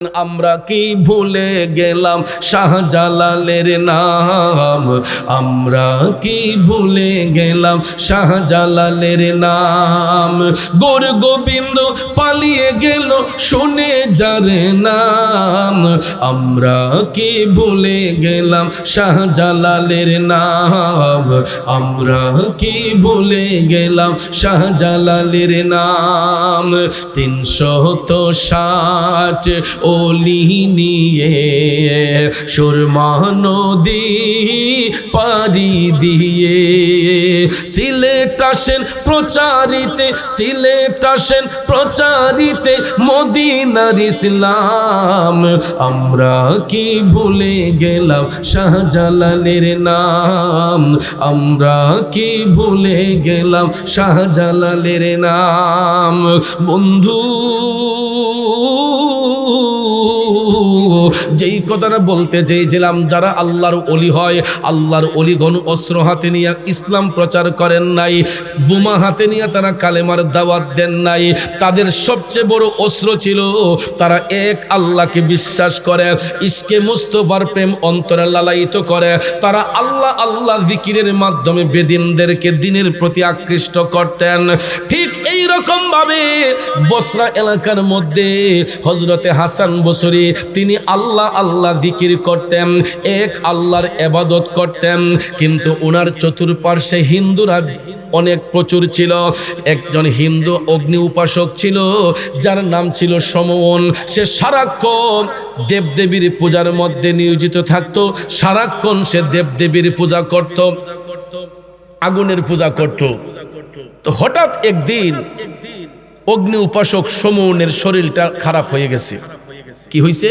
আমরা কি ভুলে গেলাম শাহজালালের নাম, আমরা কি ভুলে গেলাম শাহজালালের নাম। গোর গোবিন্দ পালিয়ে গেল শুনে যার নাম, আমরা কি ভুলে গেলাম শাহজালালের নাম, আমরা কি ভুলে গেলাম শাহজালালের নাম। 360 ওলি নিয়ে সুরমা নদী পারি দিয়ে সিলেট আসেন প্রচারিতে, সিলেট আসেন প্রচারিতে মদিনার ইসলাম। আমরা কি ভুলে গেলাম শাহজালালের নাম, আমরা কি ভুলে গেলাম শাহজালালের নাম। বন্ধু যেই কথাটা বলতে চেয়েছিলাম, যারা আল্লাহর ওলি হয়, আল্লাহর ওলিগণ অস্ত্র হাতে নিয়ে ইসলাম প্রচার করেন নাই, বোমা হাতে নিয়ে তারা কালেমার দাওয়াত দেন নাই। তাদের সবচেয়ে বড় অস্ত্র ছিল তারা এক আল্লাহকে বিশ্বাস করে, ইশকে মুস্তাফার প্রেম অন্তরে লালায়িত করে। তারা আল্লাহ আল্লাহ জিকিরের মাধ্যমে বেদিনদেরকে দিনের প্রতি আকৃষ্ট করতেন। ঠিক এই রকম ভাবে বসরা এলাকার মধ্যে হযরতে হাসান বসরি তিনি আল্লাহ আল্লাহ জিকির করতেন, এক আল্লাহর ইবাদত করতেন, কিন্তু ওনার চতুর্পার্শ্বে হিন্দুরা অনেক প্রচুর ছিল। একজন হিন্দু অগ্নি উপাসক ছিল যার নাম ছিল সমন। সে সারাক্ষণ দেবদেবীর পূজার মধ্যে নিয়োজিত থাকতো, সারাক্ষণ সে দেবদেবীর পূজা করত, আগুনের পূজা করত। তো হঠাৎ একদিন অগ্নি উপাসক সমনের শরীরটা খারাপ হয়ে গেছে। কি হয়েছে?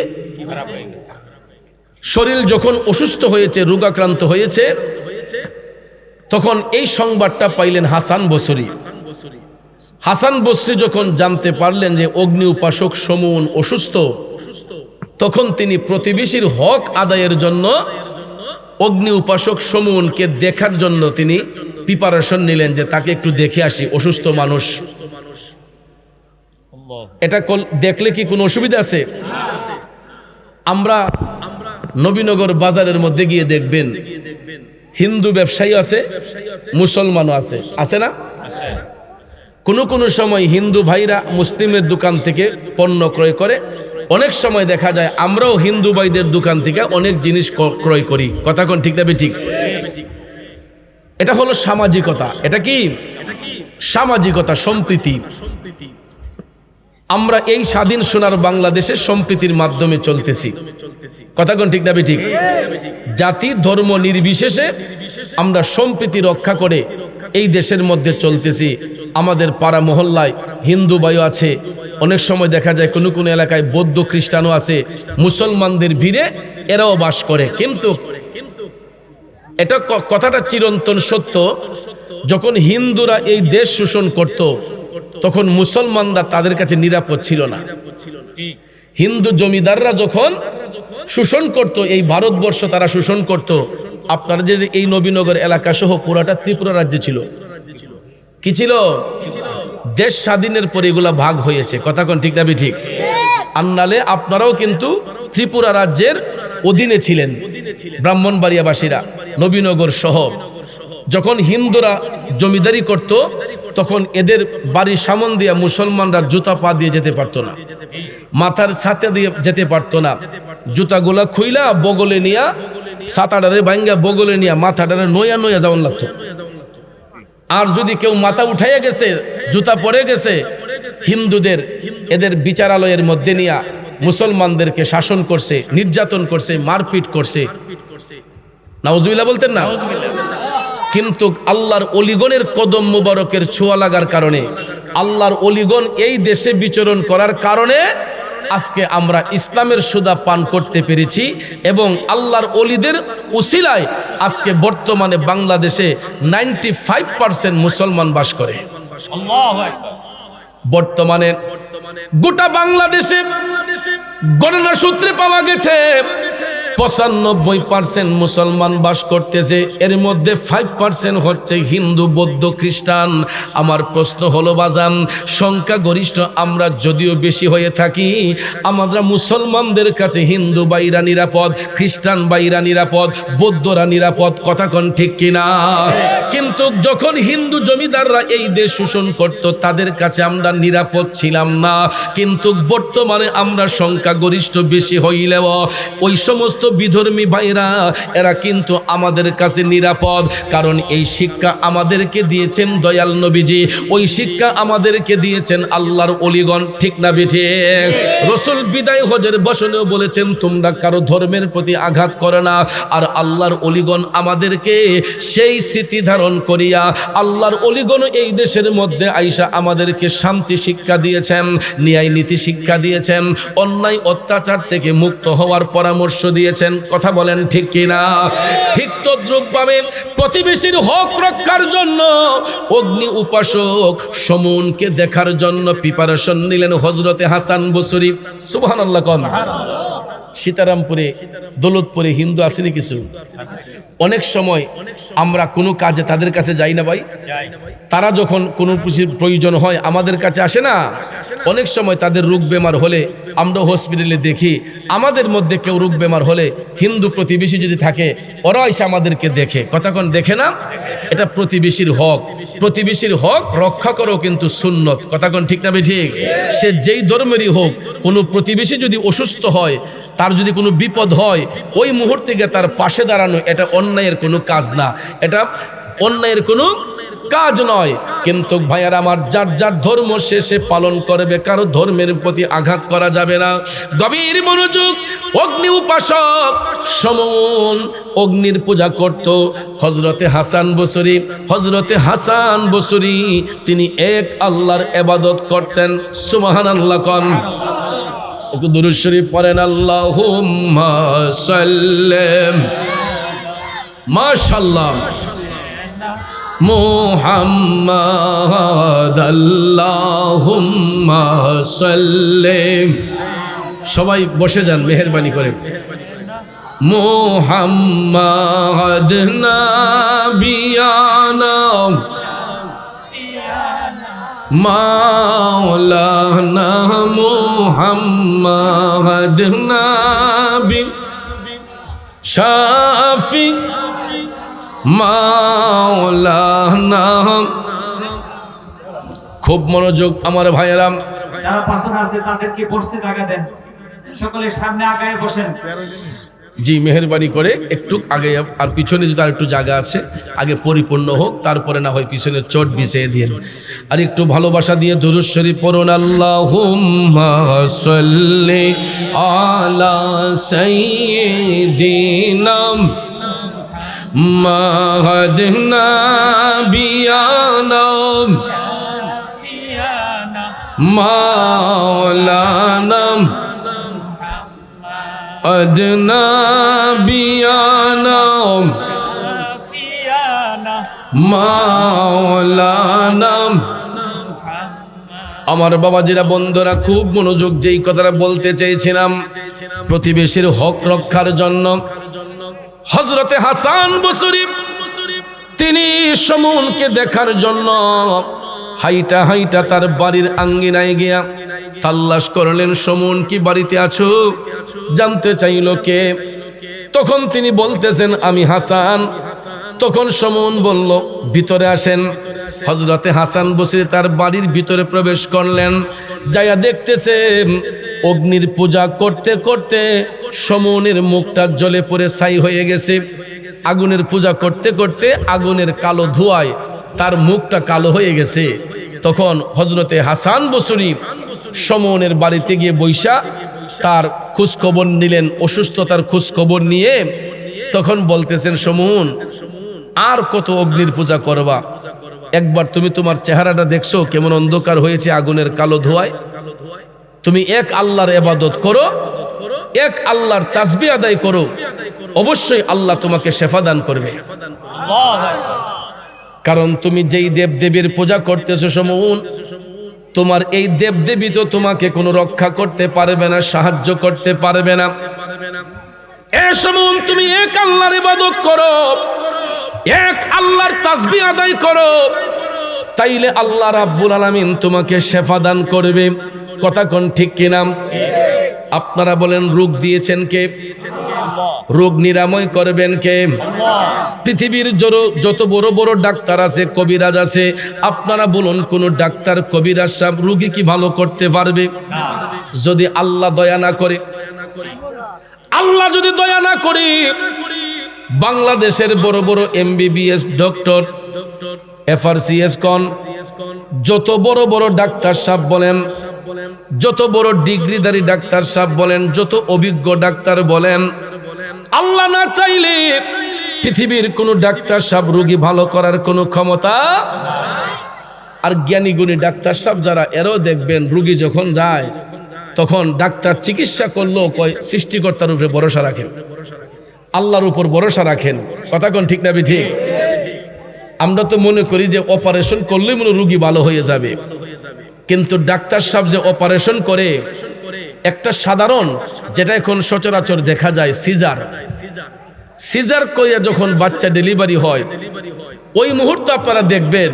শরীর যখন অসুস্থ হয়েছে, রোগাক্রান্ত হয়েছে, তখন এই সংবাদটা পাইলেন হাসান বসরি। হাসান বসরি যখন জানতে পারলেন যে অগ্নি উপাসক সমন অসুস্থ, তখন তিনি প্রতিবেশীর হক আদায়ের জন্য অগ্নি উপাসক সমনকে দেখার জন্য তিনি প্রিপারেশন নিলেন যে তাকে একটু দেখে আসি, অসুস্থ মানুষ। এটা দেখলে কি কোনো অসুবিধা আছে? আমরা নবীনগর বাজারের মধ্যে গিয়ে দেখবেন হিন্দু ব্যবসায়ী আছে, মুসলমানও আছে, আছে না? কোনো সময় হিন্দু ভাইরা মুসলিমের দোকান থেকে পণ্য ক্রয় করে, অনেক সময় দেখা যায় আমরাও হিন্দু ভাইদের দোকান থেকে অনেক জিনিস ক্রয় করি। কথা কোন ঠিক না ঠিক? এটা হলো সামাজিকতা। এটা কি সামাজিকতা, সম্প্রীতি। আমরা এই স্বাধীন সোনার বাংলাদেশে সম্প্রীতির মাধ্যমে চলতেছি। কথা কোন ঠিক না ঠিক? জাতি ধর্ম নির্বিশেষে আমরা সম্প্রীতি রক্ষা করে এই দেশের মধ্যে চলতেছি। আমাদের পাড়া মহল্লায় হিন্দু ভাইও আছে, অনেক সময় দেখা যায় কোনো এলাকায় বৌদ্ধ খ্রিস্টানও আছে, মুসলমানদের ভিড়ে এরাও বাস করে। কিন্তু এটা কথাটা চিরন্তন সত্য, যখন হিন্দুরা এই দেশ শোষণ করত তখন মুসলমানরা তাদের কাছে নিরাপদ ছিল না। হিন্দু জমিদাররা যখন শোষণ করত, এই ভারতবর্ষ তারা শোষণ করত, আপনারা যে এই নবীনগর এলাকা সহ পুরাটা ত্রিপুরা রাজ্য ছিল। কি ছিল? দেশ স্বাধীনের পরে এগুলা ভাগ হয়েছে। কথা কোন ঠিক না ঠিক? আন্নালে আপনারাও কিন্তু ত্রিপুরা রাজ্যের অধীনে ছিলেন, ব্রাহ্মণবাড়িয়াবাসীরা, নবীনগর সহ। যখন হিন্দুরা জমিদারি করত তখন এদের বাড়ির সামন দিয়া মুসলমানরা জুতা পা দিয়ে যেতে পারতো না, মাথার ছাতে দিয়ে যেতে পারতো না। জুতাগুলা খুইলা বগলে নিয়া, ছাতাডারে ভাঙ্গা বগলে নিয়া মাথাডারে নয়া নয়া যাওয়ান লাগতো। আর যদি কেউ মাথা উঠাইয়া গেছে, জুতা পরে গেছে, হিন্দুদের এদের বিচারালয়ের মধ্যে নিয়া মুসলমানদেরকে শাসন করছে, নির্যাতন করছে, মারপিট করছে। নাউজুবিল্লাহ বলতেন না? কিন্তু আল্লাহর অলিগণের কদম মুবারকের ছোঁয়া লাগার কারণে, আল্লাহর অলিগণ এই দেশে বিচরণ করার কারণে আজকে আমরা ইসলামের সুদা পান করতে পেরেছি। এবং আল্লাহর অলিদের উসিলায় আজকে বর্তমানে বাংলাদেশে 95% মুসলমান বাস করে। বর্তমানে গোটা বাংলাদেশে গণনা সূত্রে পাওয়া গেছে 95% মুসলমান বাস করতেছে, এর মধ্যে 5% হচ্ছে হিন্দু, বৌদ্ধ, খ্রিস্টান। আমার প্রশ্ন হলো বাজান, সংখ্যাগরিষ্ঠ আমরা যদিও বেশি হয়ে থাকি, আমরা মুসলমানদের কাছে হিন্দু ভাইরা নিরাপদ, খ্রিস্টান ভাইরা নিরাপদ, বৌদ্ধরা নিরাপদ, কথা কোন ঠিক কিনা? কিন্তু যখন হিন্দু জমিদাররা এই দেশ শোষণ করত, তাদের কাছে আমরা নিরাপদ ছিলাম না। কিন্তু বর্তমানে আমরা সংখ্যাগরিষ্ঠ বেশি হইলেও ওই সমস্ত বিধর্মী ভাইরা এরা কিন্তু আমাদের কাছে নিরাপদ। কারণ এই শিক্ষা আমাদেরকে দিয়েছেন দয়াল নবীজি, ওই শিক্ষা আমাদেরকে দিয়েছেন আল্লাহর ওলিগণ, ঠিক না বেঠে? রাসূল বিদায় হজের বসনেও বলেছেন তোমরা কারো ধর্মের প্রতি আঘাত করে না। আর আল্লাহর ওলিগণ আমাদেরকে সেই স্মৃতি ধারণ করিয়া আল্লাহর ওলিগণ এই দেশের মধ্যে আইসা আমাদেরকে শান্তি শিক্ষা দিয়েছেন, ন্যায় নীতি শিক্ষা দিয়েছেন, অন্যায় অত্যাচার থেকে মুক্ত হওয়ার পরামর্শ দিয়েছেন। কথা বলেন ঠিক কিনা? ঠিক তদ্রূপভাবে প্রতিবেশীর হক রক্ষার জন্য অগ্নি উপাসক সমুনকে দেখার জন্য প্রিপারেশন নিলেন হযরতে হাসান বসরি। সুবহানাল্লাহ কোন? সীতারামপুরে, দৌলতপুরে হিন্দু আসেনি কিছু? অনেক সময় আমরা কোনো কাজে তাদের কাছে যাই না ভাই, তারা যখন কোনো কিছুর প্রয়োজন হয় আমাদের কাছে আসে না। অনেক সময় তাদের রোগ বেমার হলে আমরা হসপিটালে দেখি, আমাদের মধ্যে কেউ রোগ বেমার হলে হিন্দু প্রতিবেশী যদি থাকে ওরা এসে আমাদেরকে দেখে, কথা কোন দেখে না? এটা প্রতিবেশীর হক, প্রতিবেশীর হক রক্ষা করো কিন্তু সুন্নত, কথা কোন ঠিক না ঠিক? সে যেই ধর্মেরই হোক, কোনো প্রতিবেশী যদি অসুস্থ হয়, তার যদি কোনো বিপদ হয়, ওই মুহূর্তে গিয়ে তার পাশে দাঁড়ানো এটা অন্যায়ের কোনো কাজ না, এটা অন্যায়ের কোনো কাজ নয়। কিন্তু ভাইয়ার আমার, যার যার ধর্ম সে পালন করবে, কারো ধর্মের প্রতি আঘাত করা যাবে না। গভীর মনোযোগ। অগ্নি উপাসক সমন অগ্নির পূজা করত হযরতে হাসান বসরি। হযরতে হাসান বসরি তিনি এক আল্লাহর ইবাদত করতেন। সুবহানাল্লাহ কোন? একটু দুরূদ শরীফ পড়েন। আল্লাহুম্মা সাল্লি মাশাআল্লাহ মুহাম্মাদ আল্লাহুম্মা সাল্লি। সবাই বসে যান মেহেরবানি করে। মুহাম্মাদ নাবিয়ানা মাওলানা মুহাম্মাদ নাবি শাফি মাওলানা। খুব মনোযোগ আমার ভাইয়েরা। যারা পাশে আছে তাদেরকে বসতে জায়গা দেন, সকলে সামনে আগায় বসেন। জি মেহেরবানি করে একটু আগে, আর পিছনে যদি আর একটু জায়গা আছে আগে পরিপূর্ণ হোক, তারপরে না হয় পিছনে চট বিছিয়ে দিন। আর একটু ভালোবাসা দিয়ে দুরূদ শরীফ পড়ুন। আল্লাহুম্মা সাল্লি আলা সাইয়্যিদিনা মুহাম্মাদ নাবিয়ানা মাওলানা আদনাবিয়ানা মাওলানা। আমার বাবাজিরা, বন্ধুরা, খুব মনোযোগ। যেই কথাটা বলতে চেয়েছিলাম, প্রতিবেশীর হক রক্ষার জন্য হযরতে হাসান বসরি তিনি সমুনকে দেখার জন্য হাইটা হাইটা তার বাড়ির আঙ্গিনায় গিয়া তাল্লাশ করলেন, সমুন কি বাড়িতে আছো? জানতে চাইল কে? তখন তিনি বলতেছেন আমি হাসান। তখন সমুন বলল ভিতরে আসেন। হযরতে হাসান বসরি তার বাড়ির ভিতরে প্রবেশ করলেন। যাইয়া দেখতেছে অগ্নির পূজা করতে করতে সমুনের মুখটা জ্বলে পড়ে ছাই হয়ে গেছে। আগুনের পূজা করতে করতে আগুনের কালো ধোঁয়ায় তার মুখটা কালো হয়ে গেছে। তখন হযরতে হাসান বসরি সমনের বাড়িতে গিয়ে বৈশা তার খোঁজখবর নিলেন, অসুস্থতার খোঁজখবর নিয়ে তখন বলতেছেন, সমুন আর কত অগ্নির পূজা করবা? একবার তুমি তোমার চেহারাটা দেখছো কেমন অন্ধকার হয়েছে আগুনের কালো ধোঁয়ায়? তুমি এক আল্লাহর ইবাদত করো, এক আল্লাহর তাসবিহ আদায় করো, অবশ্যই আল্লাহ তোমাকে শেফা দান করবে। কারণ তুমি যেই দেবদেবীর পূজা করতেছো সমুন, তোমার এই দেবদেবী তো তোমাকে কোনো রক্ষা করতে পারবে না, সাহায্য করতে পারবে না। এ সমন তুমি এক আল্লাহর ইবাদত করো, এক আল্লাহর তাসবিহ আদায় করো, তাইলে আল্লাহ রাব্বুল আলামিন তোমাকে শিফা দান করবে। কথা কোন ঠিক কিনা? আপনারা বলেন রোগ দিয়েছেন কে? রোগ নিরাময় করবেন কে? পৃথিবীর যত বড় বড় ডাক্তার আছে, কবিরাজ আছে, আপনারা বলুন কোন ডাক্তার কবিরাজ সাহেব রোগী কি ভালো করতে পারবে? যদি আল্লাহ দয়া না করে, আল্লাহ যদি দয়া না করে, বাংলাদেশের বড় বড় MBBS ডক্টর, FRCS কোন, যত বড় বড় ডাক্তার সাহেব বলেন, যত বড় ডিগ্রিধারী ডাক্তার সাহেব বলেন, যত অভিজ্ঞ ডাক্তার বলেন, আল্লাহ না চাইলে পৃথিবীর কোন ডাক্তার সাহেব রোগী ভালো করার কোনো ক্ষমতা। আর জ্ঞানী গুণী ডাক্তার সাহেব যারা, এরাও দেখবেন রোগী যখন যায় তখন ডাক্তার চিকিৎসা করলেও কয় সৃষ্টিকর্তার উপরে ভরসা রাখেন, আল্লাহর উপর ভরসা রাখেন। কথা কোন ঠিক না ঠিক? আমরা তো মনে করি যে অপারেশন করলেই মনে রোগী ভালো হয়ে যাবে, কিন্তু ডাক্তার সাহেব যে অপারেশন করে, একটা সাধারণ যেটা এখন সচরাচর দেখা যায় সিজার করে যখন বাচ্চা ডেলিভারি হয়, ওই মুহূর্তে আপনারা দেখবেন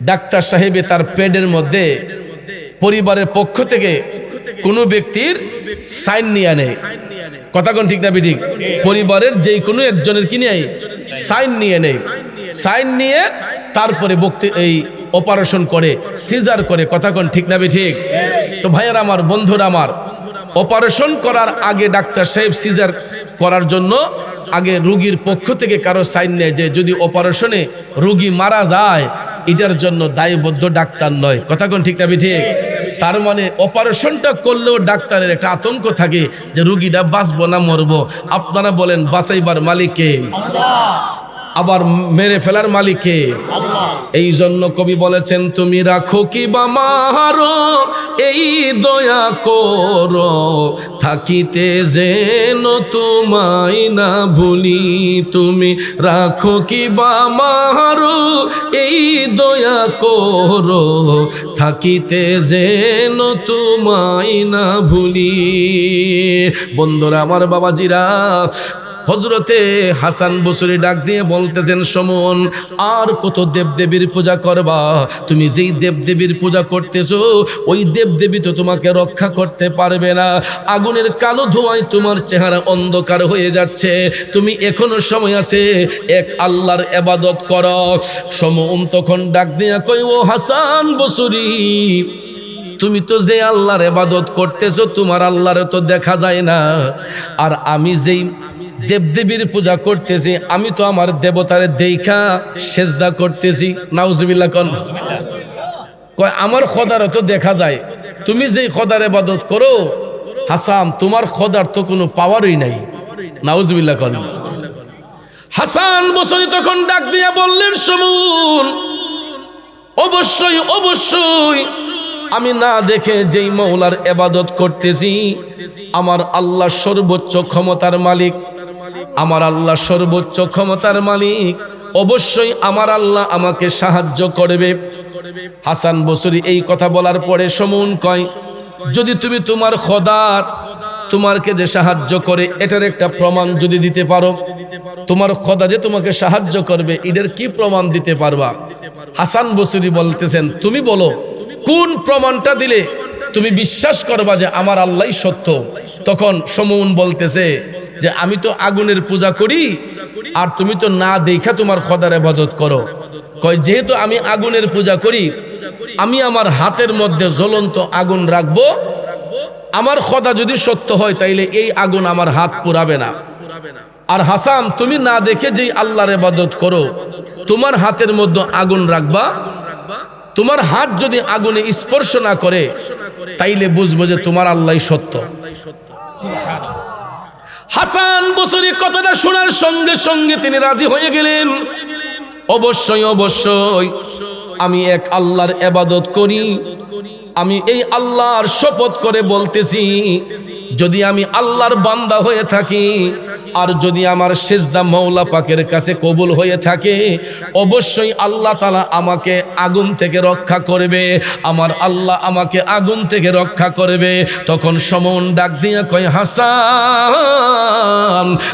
ডাক্তার সাহেবে তার পেডের মধ্যে পরিবারের পক্ষ থেকে কোনো ব্যক্তির সাইন নিয়ে নেয়। কথা কোন ঠিক না ঠিক? পরিবারের যে কোনো একজনের কি নিয়ে সাইন নিয়ে নেয়, সাইন নিয়ে তারপরে এই অপারেশন করে, সিজার করে। কথা কোন ঠিক না ঠিক? তো ভাইয়ারা আমার, বন্ধুরা আমার, অপারেশন করার আগে ডাক্তার সাহেব সিজার করার জন্য আগে রোগীর পক্ষ থেকে কারো সাইন নেয় যে যদি অপারেশনে রোগী মারা যায় এটার জন্য দায়বদ্ধ ডাক্তার নয়। কথা কোন ঠিক না ঠিক? তার মানে অপারেশনটা করলেও ডাক্তারের একটা আতঙ্ক থাকে যে রোগীটা বাঁচবো না মরবো। আপনারা বলেন বাঁচাইবার মালিক কে? আবার মেরে ফেলার মালিক কে? এই জন্য কবি বলেছেন, তুমি রাখো কি বা মারো এই দয়া করো, থাকিতে যেন তোমায় না ভুলি। তুমি রাখো কি বা মারো এই দয়া করো, থাকিতে যেন তোমায় না ভুলি। বন্ধুরা আমার, বাবাজিরা, হযরতে হাসান বসরি ডাক দিয়ে বলতেছেন, সমন আর কত দেবদেবীর পূজা করবা? তুমি যেই দেবদেবীর পূজা করতেছো ওই দেবদেবী তো তোমাকে রক্ষা করতে পারবে না। আগুনের কালো ধোঁয়ায় তোমার চেহারা অন্ধকার হয়ে যাচ্ছে। তুমি এখনো সময় আছে, এক আল্লাহর ইবাদত করো। সমন তখন ডাক দিয়ে কই, ও হাসান বসরি, তুমি তো যে আল্লাহর ইবাদত করতেছো তোমার আল্লাহরে তো দেখা যায় না, আর আমি যেই দেবদেবীর পূজা করতেছি আমি তো আমার দেবতারে দেখা সেজদা করতেছি। নাউজুবিল্লাহ কোন? কয় আমার খোদার তো দেখা যায়, তুমি যেই খোদার ইবাদত করো হাসান, তোমার খোদার তো কোনো পাওয়ারই নাই। নাউজুবিল্লাহ কোন? হাসান বসরি তখন ডাক দিয়া বললেন, শুনুন, অবশ্যই অবশ্যই আমি না দেখে যেই মওলার ইবাদত করতেছি, আমার আল্লাহ সর্বোচ্চ ক্ষমতার মালিক, আমার আল্লাহ সর্বোচ্চ ক্ষমতার মালিক, অবশ্যই আমার আল্লাহ আমাকে সাহায্য করবে। হাসান বসরি এই কথা বলার পরে সমন কয়, যদি তুমি তোমার খোদার তোমাকে যে সাহায্য করে এটার একটা প্রমাণ যদি দিতে পারো, তোমার খোদা যে তোমাকে সাহায্য করবে এটার কি প্রমাণ দিতে পারবা? হাসান বসরি বলতেছেন, তুমি বলো কোন প্রমাণটা দিলে তুমি বিশ্বাস করবা যে আমার আল্লাহই সত্য? তখন সমন বলতেছে যে আমি তো আগুনের পূজা করি আর তুমি তো না দেখা তোমার খোদার ইবাদত করো। কয় যেহেতু আমি আগুনের পূজা করি, আমি আমার হাতের মধ্যে জ্বলন্ত আগুন রাখবো, আমার খোদা যদি সত্য হয় তাইলে এই আগুন আমার হাত পুরাবে না। আর হাসান, তুমি না দেখে যেই আল্লাহর ইবাদত করো তোমার হাতের মধ্যে আগুন রাখবা, তোমার হাত যদি আগুনে স্পর্শ না করে তাইলে বুঝবো যে তোমার আল্লাহই সত্য। হাসান বসরি কথাটা শোনার সঙ্গে সঙ্গে তিনি রাজি হয়ে গেলেন। অবশ্যই অবশ্যই আমি এক আল্লাহর ইবাদত করি, আমি এই আল্লাহর শপথ করে বলতেছি, যদি আমি আল্লাহর বান্দা হয়ে থাকি আর যদি আমার সেজদা মওলা পাকের কাছে কবুল হয়ে থাকে অবশ্যই আল্লাহ তাআলা আমাকে আগুন থেকে রক্ষা করবে, আমার আল্লাহ আমাকে আগুন থেকে রক্ষা করবে। তখন সমন ডাক দিয়া কয়, হাসান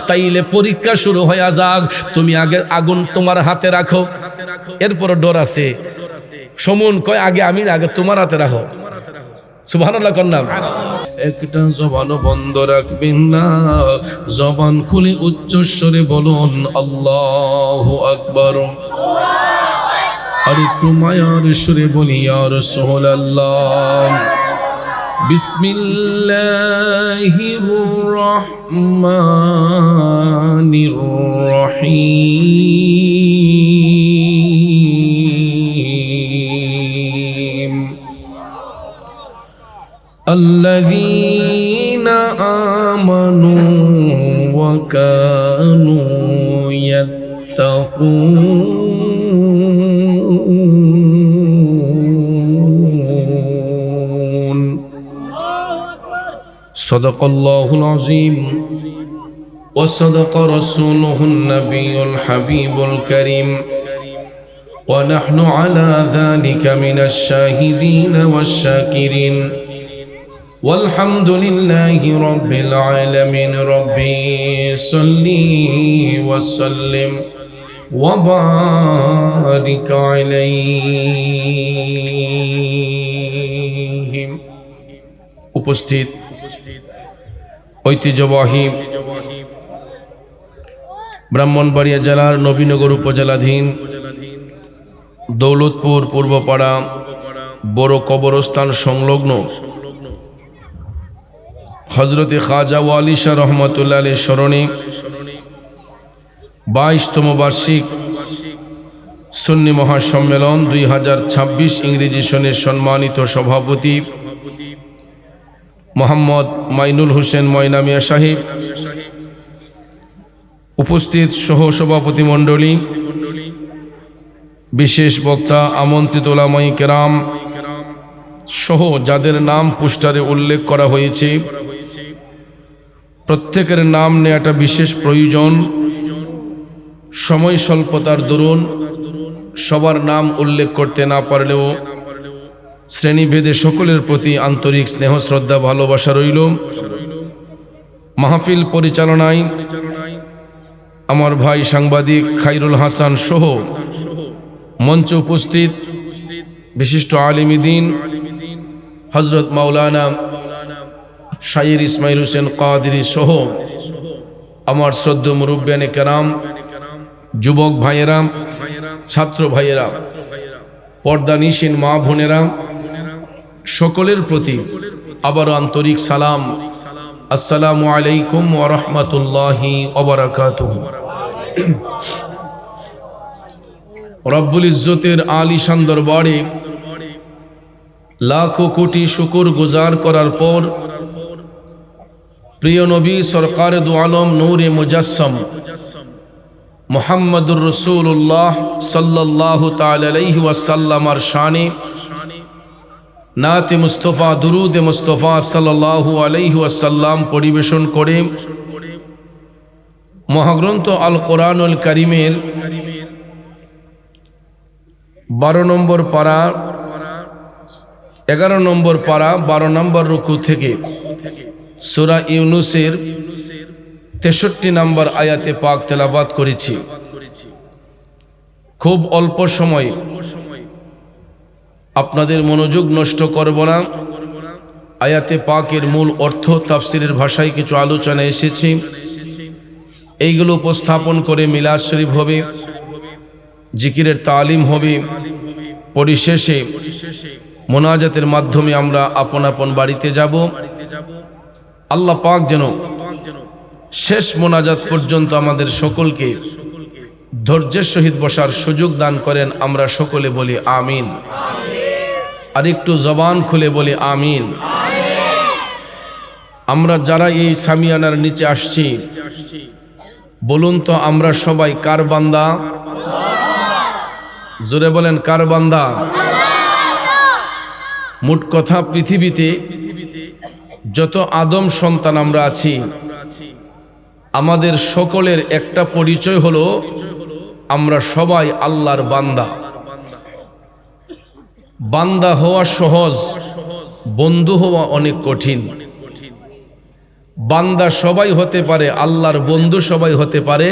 তাইলে পরীক্ষা শুরু হয়ে যাক, তুমি আগে আগুন তোমার হাতে রাখো। এরপর ডর আছে। সমন কয় আগে আমি আগে তোমার হাতে রাখো। সুবহানাল্লাহ কন্নাম। একটা জবান বন্ধ রাখবেন না, জবান খুলে উচ্চস্বরে বলুন আল্লাহু আকবার। আর একটু মায়ার সুরে বলি ইয়া রাসূলুল্লাহ। বিসমিল্লাহির রহমানির রহিম। الذين آمنوا وكانوا يتقون. صدق الله العظيم وصدق رسوله النبي الحبيب الكريم ونحن على ذلك من الشاهدين والشاكرين والحمد لله رب العالمين. ربي صلي وسلم وبارك عليه. উপস্থিত ঐতিহ্যবাহী ব্রাহ্মণবাড়িয়া জেলার নবীনগর উপজেলাধীন দৌলতপুর পূর্বপাড়া বড় কবরস্থান সংলগ্ন হযরতে খাজা ওয়ালি শাহ রহমাতুল্লাহ আলাইহির স্মরণে 22তম বার্ষিক সুন্নি মহাসম্মেলন 2026 ইংরেজি সনের সম্মানিত সভাপতি মোহাম্মদ মাইনুল হোসেন ময়না মিয়া সাহেব, উপস্থিত সহ সভাপতি মণ্ডলী, বিশেষ বক্তা, আমন্ত্রিত উলামায়ে কেরাম সহ যাদের নাম পোস্টারে উল্লেখ করা হয়েছে প্রত্যেকের নাম নেওয়াটা বিশেষ প্রয়োজন। সময় স্বল্পতার দরুন সবার নাম উল্লেখ করতে না পারলেও শ্রেণীভেদে সকলের প্রতি আন্তরিক স্নেহ শ্রদ্ধা ভালোবাসা রইল। মাহফিল পরিচালনায় আমার ভাই সাংবাদিক খায়রুল হাসান সহ মঞ্চে উপস্থিত বিশিষ্ট আলিমী দ্বীন হযরত মাওলানা শাইর ইসমাইল হোসেন কাদেরী সহ আমার শ্রদ্ধেয় মুরব্বিয়ানে কেরাম, যুবক ভাইয়েরা, ছাত্র ভাইয়েরা, পর্দানিশীন মা বোনেরা, সকলের প্রতি আবারও আন্তরিক সালাম। আসসালামু আলাইকুম ওয়া রাহমাতুল্লাহি ওয়া বারাকাতুহু। রব্বুল ইজ্জতের আলিশান দরবারে লাখো কোটি শুকর গুজার করার পর প্রিয় নবী সরকার দু আলম নূরে মুজাসসাম মুহাম্মদুর রাসূলুল্লাহ সাল্লাল্লাহু তাআলা আলাইহি ওয়াসাল্লামার শানে নাতে মুস্তাফা দুরুদে মুস্তাফা সাল্লাল্লাহু আলাইহি ওয়াসাল্লাম পরিবেশন করে মহাগ্রন্থ আল কোরআনুল কারীমের 12 নম্বর পারা, 11 নম্বর পারা, 12 নম্বর রুকু থেকে সূরা ইউনূসের 63 নম্বর আয়াতে পাক তেলাওয়াত করেছি। খুব অল্প সময়, আপনাদের মনোযোগ নষ্ট করব না। আয়াতে পাকের মূল অর্থ তাফসিরের ভাষায় কিছু আলোচনা এসেছে, এইগুলো উপস্থাপন করে মিলাদ শরীফ হবে, জিকিরের তালিম হবে, পরিশেষে মোনাজাতের মাধ্যমে আমরা আপন আপন বাড়িতে যাব। আল্লাহ পাক যেন শেষ মোনাজাত পর্যন্ত আমাদের সকলকে ধৈর্যের সহিত বসার সুযোগ দান করেন। আমরা সকলে বলি আমিন। আর একটু জবান খুলে বলি আমিন। আমরা যারা এই সামিয়ানার নিচে আসছি, বলুন তো আমরা সবাই কার বান্দা? জোরে বলেন, কার বান্দা? মোট কথা, পৃথিবীতে যত আদম সন্তান আমরা আছি, আমাদের সকলের একটা পরিচয় হলো আমরা সবাই আল্লাহর বান্দা। বান্দা হওয়া সহজ, বন্ধু হওয়া অনেক কঠিন। বান্দা সবাই হতে পারে, আল্লাহর বন্ধু সবাই হতে পারে।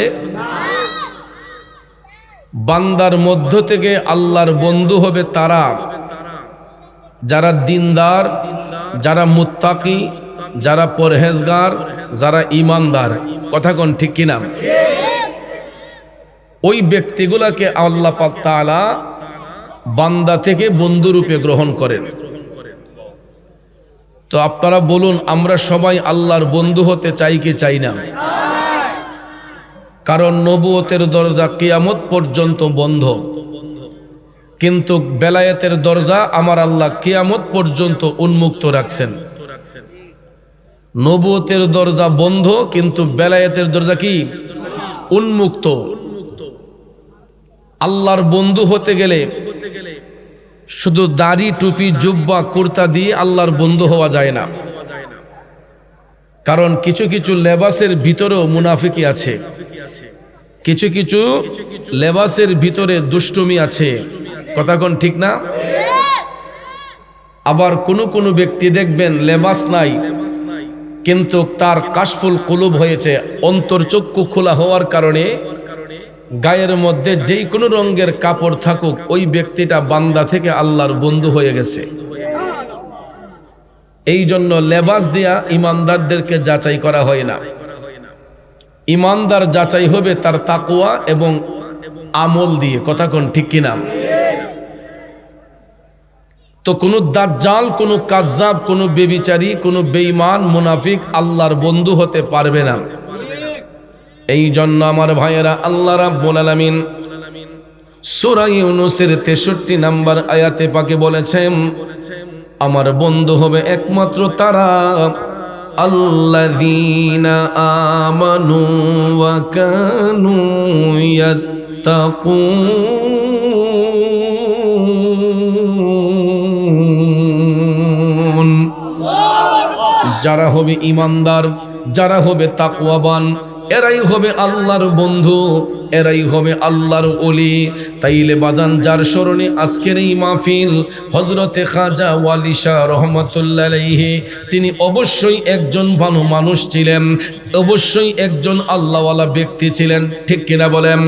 বান্দার মধ্য থেকে আল্লাহর বন্ধু হবে তারা যারা দিনদার, যারা মুত্তাকি, যারা পরহেজগার, যারা ঈমানদার। কথা কোন ঠিক কিনা? ওই ব্যক্তিগুলোকে আল্লাহ পাক তাআলা বান্দা থেকে বন্ধু রূপে গ্রহণ করেন। তো আপনারা বলুন, আমরা সবাই আল্লাহর বন্ধু হতে চাই কি চাই না? কারণ নবুয়তের দরজা কিয়ামত পর্যন্ত বন্ধ, কিন্তু বেলায়েতের দরজা আমার আল্লাহ কিয়ামত পর্যন্ত উন্মুক্ত রাখছেন। নবুয়তের দরজা বন্ধ, কিন্তু বেলায়েতের দরজা কি? উন্মুক্ত। আল্লাহর বন্ধু হতে গেলে শুধু দাড়ি, টুপি, জুব্বা, কুর্তা দিয়ে আল্লাহর বন্ধু হওয়া যায় না। কারণ কিছু কিছু লেবাসের ভিতরেও মুনাফিকি আছে, কিছু কিছু লেবাসের ভিতরে দুষ্টুমি আছে। কথা কোন ঠিক না? আবার কোন ব্যক্তি দেখবেন লেবাস নাই, কিন্তু তার কাশফুল কুলুব হয়েছে, অন্তর্চক্ষু খোলা হওয়ার কারণে গায়ের মধ্যে যেই কোনো রঙের কাপড় থাকুক, ওই ব্যক্তিটা বান্দা থেকে আল্লাহর বন্ধু হয়ে গেছে। এই জন্য লেবাস দিয়া ইমানদারদেরকে যাচাই করা হয় না। ইমানদার যাচাই হবে তার তাকওয়া এবং আমল দিয়ে। কথা কোন ঠিক কিনা? তো কোনো দাজ্জাল, কোনো কাজ্জাব, কোনো বেবিচারী, কোনো বেঈমান, মুনাফিক আল্লাহর বন্ধু হতে পারবে না। এই জন্য আমার ভাইয়েরা, আল্লাহ রাব্বুল আলামিন সূরা ইউনূসের 63 নম্বর আয়াতে পাকে বলেছেন, আমার বন্ধু হবে একমাত্র তারা আল্লাযীনা আমানু ওয়া কানু ইয়াত্তাকুন। যারা হবে ঈমানদার, যারা হবে তাকওয়াবান, এরাই হবে আল্লাহর বন্ধু, এরাই হবে আল্লাহর ওলি। তাইলে বাজান, যার স্মরণে আজকের এই মাহফিল, হযরতে খাজা ওয়ালি শাহ রহমাতুল্লাহ আলাইহি, তিনি অবশ্যই একজন ভালো মানুষ ছিলেন, অবশ্যই একজন আল্লাহওয়ালা ব্যক্তি ছিলেন। ঠিক কিনা বলেন?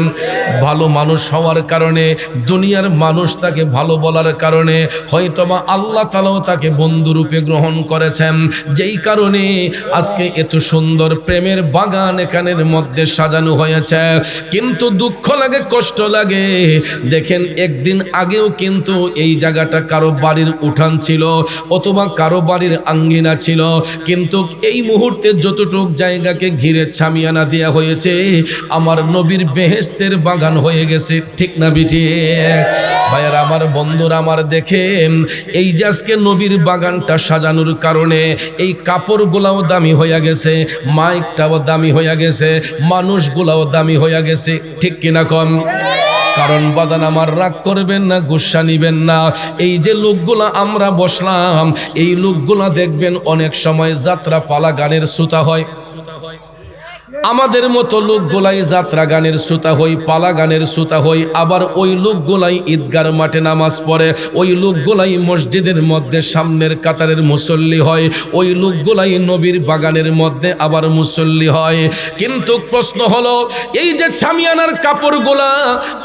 ভালো মানুষ হওয়ার কারণে, দুনিয়ার মানুষ তাকে ভালো বলার কারণে হয়তোবা আল্লাহ তাআলাও তাকে বন্ধুরূপে গ্রহণ করেছেন। যেই কারণে আজকে এত সুন্দর প্রেমের বাগান এখানের মধ্যে সাজানো হয়েছে। কিন্তু দুঃখ লাগে, কষ্ট লাগে। দেখেন, একদিন আগেও কিন্তু এই জায়গাটা কারো বাড়ির উঠান ছিল, অথবা কারো বাড়ির আঙ্গিনা ছিল, কিন্তু এই মুহূর্তে যতটুক জায়গাকে ঘিরে ছামিয়ানা দেয়া হয়েছে, আমার নবীর বেহেশতের বাগান হয়ে গেছে। ঠিক না বিটি? ভাইয়ার আমার, বন্ধুরা আমার, দেখেন এই যে আজকে নবীর বাগানটা সাজানোর কারণে এই কাপড়গুলাও দামি হয়ে গেছে, মাইকটাও দামি হয়ে গেছে, মানুষগুলাও দামি হয়ে গেছে। ঠিক কিনা কম? কারণ বাজান আমার, রাগ করবেন না, গুসা নিবেন না, এই যে লোকগুলা আমরা বসলাম, এই লোকগুলা দেখবেন অনেক সময় যাত্রা পালা গানের শ্রোতা হয়। আমাদের মতো লোকগুলাই যাত্রা গানের শ্রোতা হই, পালা গানের শ্রোতা হই। আবার ওই লোকগুলাই ঈদগার মাঠে নামাজ পড়ে, ওই লোকগুলাই মসজিদের মধ্যে সামনের কাতারের মুসল্লি হয়, ওই লোকগুলাই নবীর বাগানের মধ্যে আবার মুসল্লি হয়। কিন্তু প্রশ্ন হলো, এই যে ছামিয়ানার কাপড়গুলা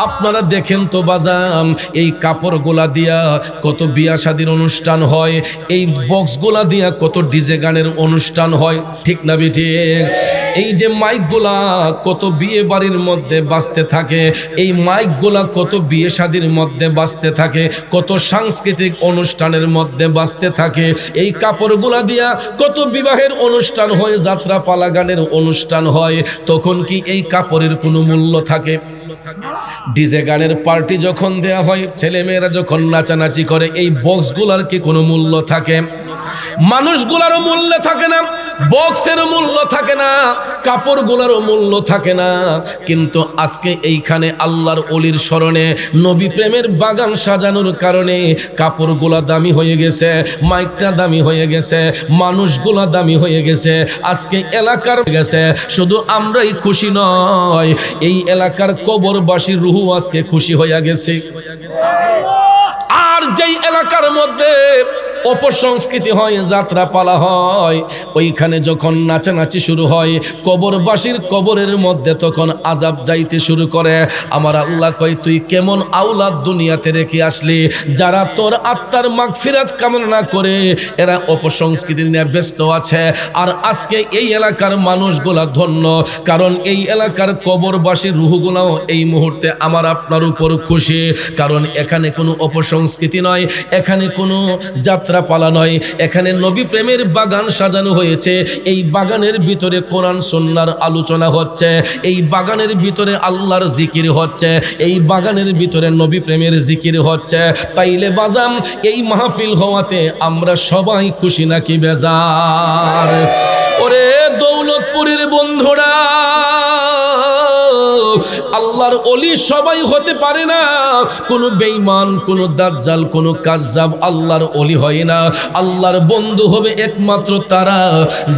আপনারা দেখেন তো বাজান, এই কাপড়গুলা দিয়া কত বিয়া শাদীর অনুষ্ঠান হয়, এই বক্সগুলা দিয়া কত ডিজে গানের অনুষ্ঠান হয়। ঠিক না বেঠিক? এই যে মাইকগুলা কত বিয়ে বাড়ির মধ্যে বাজতে থাকে, এই মাইকগুলা কত বিয়ে শাদীর মধ্যে বাজতে থাকে, কত সাংস্কৃতিক অনুষ্ঠানের মধ্যে বাজতে থাকে। এই কাপড়গুলা দিয়া কত বিবাহের অনুষ্ঠান হয়, যাত্রা পালা গানের অনুষ্ঠান হয়। তখন কি এই কাপড়ের কোনো মূল্য থাকে? ডিজে গানের পার্টি যখন দেয়া হয়, ছেলে মেয়েরা যখন নাচানাচি করে, এই বক্সগুলার কি কোনো মূল্য থাকে? মানুষগুলারও মূল্য থাকে না, বক্সের মূল্য থাকে না, কাপড়গুলারও মূল্য থাকে না। কিন্তু আজকে এইখানে আল্লাহর ওলির স্মরণে নবী প্রেমের বাগান সাজানোর কারণে কাপড়গুলা দামি হয়ে গেছে, মাইকটা দামি হয়ে গেছে, মানুষগুলা দামি হয়ে গেছে। আজকে এলাকার গেছে, শুধু আমরাই খুশি নয়, এই এলাকার কবরবাসী রুহু আজকে খুশি হয়ে গেছে। আর যেই এলাকার মধ্যে অপসংস্কৃতি হয়, যাত্রা পালা হয়, ওইখানে যখন নাচানাচি শুরু হয়, কবরবাসীর কবরের মধ্যে তখন আযাব যাইতে শুরু করে। আমার আল্লাহ কয়, তুই কেমন আওলাদ দুনিয়াতে রেখে আসলি, যারা তোর আত্মার মাগফিরাত কামনা করে এরা অপসংস্কৃতি নিয়ে ব্যস্ত আছে। আর আজকে এই এলাকার মানুষগুলা ধন্য, কারণ এই এলাকার কবরবাসীর রুহগুলাও এই মুহূর্তে আমার আপনার উপর খুশি। কারণ এখানে কোনো অপসংস্কৃতি নয়, এখানে কোনো যাত্রা পালা নয়, এখানে নবী প্রেমের বাগান সাজানো হয়েছে। এই বাগানের ভিতরে কোরআন সুন্নাহর আলোচনা হচ্ছে, এই বাগানের ভিতরে আল্লাহর জিকির হচ্ছে, এই বাগানের ভিতরে নবী প্রেমের জিকির হচ্ছে। তাইলে বাজাম, এই মাহফিল হওয়াতে আমরা সবাই খুশি নাকি বেজার? ওরে দৌলতপুরের বন্ধুরা, আল্লাহর ওলি সবাই হতে পারে না। কোন বেঈমান, কোন দাজ্জাল, কোন কাজ্জাব আল্লাহর ওলি হয় না। আল্লাহর বন্ধু হবে একমাত্র তারা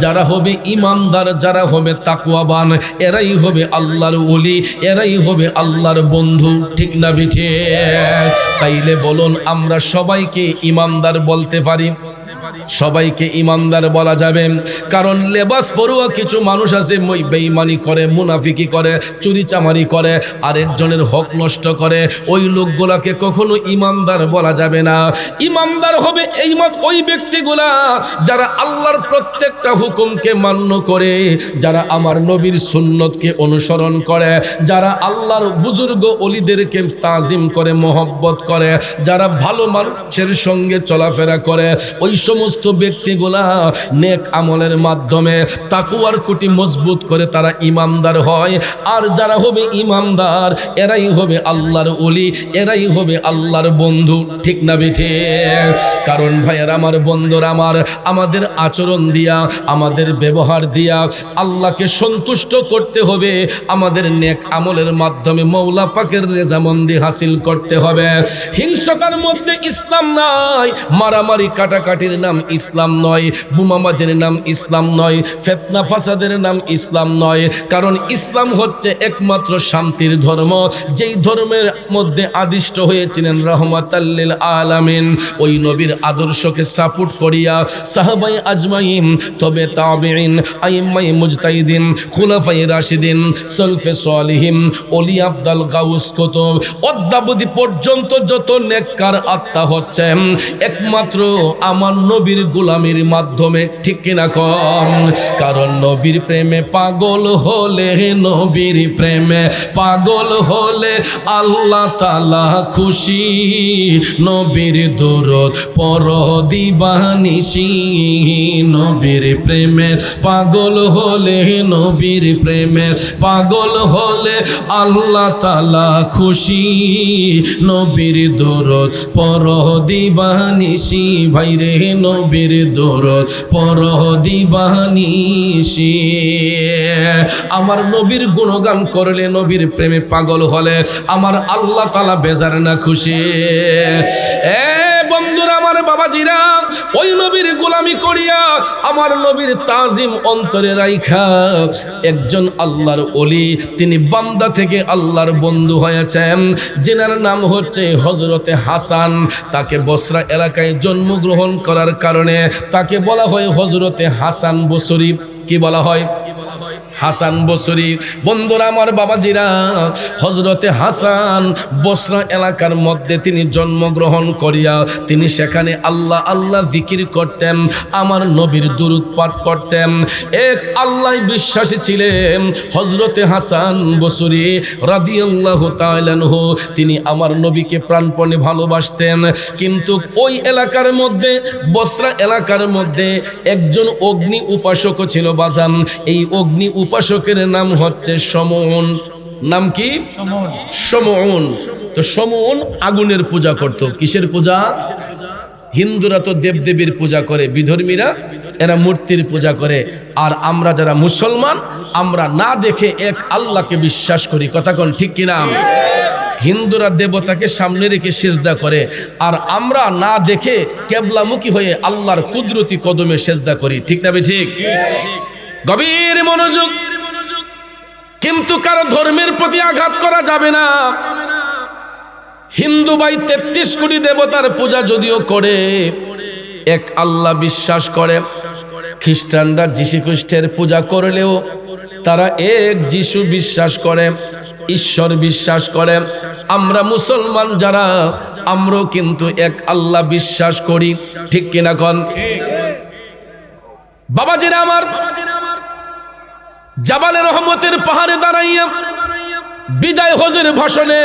যারা হবে ইমানদার, যারা হবে তাকওয়াবান, এরাই হবে আল্লাহর ওলি, এরাই হবে আল্লাহর বন্ধু। ঠিক না বিঠে? তাইলে বলুন, আমরা সবাইকে ইমানদার বলতে পারি? সবাইকে ইমানদার বলা যাবে? কারণ লেবাস পরুয়া কিছু মানুষ আছে, বেঈমানি করে, মুনাফিকি করে, চুরি চামারি করে, আরেকজনের হক নষ্ট করে। ওই লোকগুলাকে কখনো ইমানদার বলা যাবে না। ইমানদার হবে ওই ব্যক্তিগুলা যারা আল্লাহর প্রত্যেকটা হুকুমকে মান্য করে, যারা আমার নবীর সুন্নতকে অনুসরণ করে, যারা আল্লাহর বুজুর্গ ওলিদেরকে তাজিম করে, মহব্বত করে, যারা ভালো মানুষের সঙ্গে চলাফেরা করে। ওই সমস্ত ব্যক্তিগুলা নেক আমলের মাধ্যমে তাকওয়ার কুটি মজবুত করে তারা ইমানদার হয়। আর যারা হবে ইমানদার, এরাই হবে আল্লাহর ওলি, এরাই হবে আল্লাহর বন্ধু। ঠিক না বেঠে? কারণ ভাইয়ার আমার, বন্ধুরা আমার, আমাদের আচরণ দিয়া, আমাদের ব্যবহার দিয়া আল্লাহকে সন্তুষ্ট করতে হবে। আমাদের নেক আমলের মাধ্যমে মওলা পাকের রেজামন্দি হাসিল করতে হবে। হিংসতার মধ্যে ইসলাম নাই, মারামারি কাটাকাটির নাম ইসলাম নয়, বোমাবাজির নাম ইসলাম নয়, ফিতনা ফাসাদের নাম ইসলাম নয়। কারণ ইসলাম হচ্ছে একমাত্র শান্তির ধর্ম, যেই ধর্মের মধ্যে আদিষ্ট হয়েছিলেন রাহমাতাল লিল আলামিন। ওই নবীর আদর্শকে সাপোর্ট করিয়া সাহাবায়ে আজমাইন, তবে তাবেঈন, আইম্মায়ে মুজতাহিদিন, খুলাফায়ে রাশিদিন, সলফে সালিহিন, ওলি আব্দাল গাউস কুতুব অদ্যাবধি পর্যন্ত যত নেককার আত্মা হচ্ছে একমাত্র আমার নবীর গোলামির মাধ্যমে। ঠিক কিনা কম? কারণ নবীর প্রেমে পাগল হলে, নবীর প্রেমে পাগল হলে আল্লাহ তাআলা খুশি। নবীর দরুদ পড় দিবানিশি, নবীর প্রেমে পাগল হলে, নবীর প্রেমে পাগল হলে আল্লাহ তাআলা খুশি। নবীর দরুদ পড় দিবানিশি, ভাইরে নবীর দরুদ পড় দিবানিশি। আমার নবীর গুণগান করলে, নবীর প্রেমে পাগল হলে আমার আল্লাহ তাআলা বেজার না খুশি? বন্ধুরা আমার, বাবাজিরা, ওই নবীর গোলামি করিয়া আমার নবীর তাজিম অন্তরে রাইখা একজন আল্লাহর ওলি, তিনি বান্দা থেকে আল্লাহর বন্ধু হয়েছেন, যেনার নাম হচ্ছে হযরতে হাসান। তাকে বসরা এলাকায় জন্মগ্রহণ করার কারণে তাকে বলা হয় হযরতে হাসান বসরি। কি বলা হয়? হাসান বসরি। বন্ধুরা আমার, বাবাজিরা, হযরতে হাসান বসরা এলাকার মধ্যে তিনি জন্মগ্রহণ করিয়া তিনি সেখানে আল্লাহ আল্লাহ জিকির করতেন, আমার নবীর দুরূদ পাঠ করতেন। এক আল্লাহ বিশ্বাসী ছিলেন হযরতে হাসান বসরি রাদিয়াল্লাহু তাআলা আনহু। তিনি আমার নবীকে প্রাণপণে ভালোবাসতেন। কিন্তু ওই এলাকার মধ্যে, বসরা এলাকার মধ্যে একজন অগ্নি উপাসক ছিল বাজান। এই অগ্নি উপাসকের নাম হচ্ছে সমউন। নাম কি? সমউন। তো সমউন আগুনের পূজা করত। কিসের পূজা? হিন্দুরা তো দেবদেবীর পূজা করে, বিধর্মীরা এরা মূর্তির পূজা করে, আর আমরা যারা মুসলমান আমরা না দেখে এক আল্লাহকে বিশ্বাস করি। কথা কোন ঠিক কিনা? হিন্দুরা দেবতাকে সামনে রেখে সিজদা করে, আর আমরা না দেখে কেবলামুখী হয়ে আল্লাহর কুদরতি কদমে সিজদা করি। ঠিক না ঠিক? গভীর মনোযোগ। কিন্তু কারো ধর্মের প্রতি আঘাত করা যাবে না। হিন্দু ভাই 33 কোটি দেবতার পূজা যদিও করে, এক আল্লাহ বিশ্বাস করে। খ্রিস্টানরা যীশু খ্রিস্টের পূজা করলেও তারা এক যীশু বিশ্বাস করে, ঈশ্বর বিশ্বাস করে। আমরা মুসলমান যারা, আমরাও কিন্তু এক আল্লাহ বিশ্বাস করি। ঠিক কিনা কোন? বাবাজিরা আমার, জাবালে রহমতের পাহাড়ে দাঁড়াইয়া বিদায় হজের ভাষণে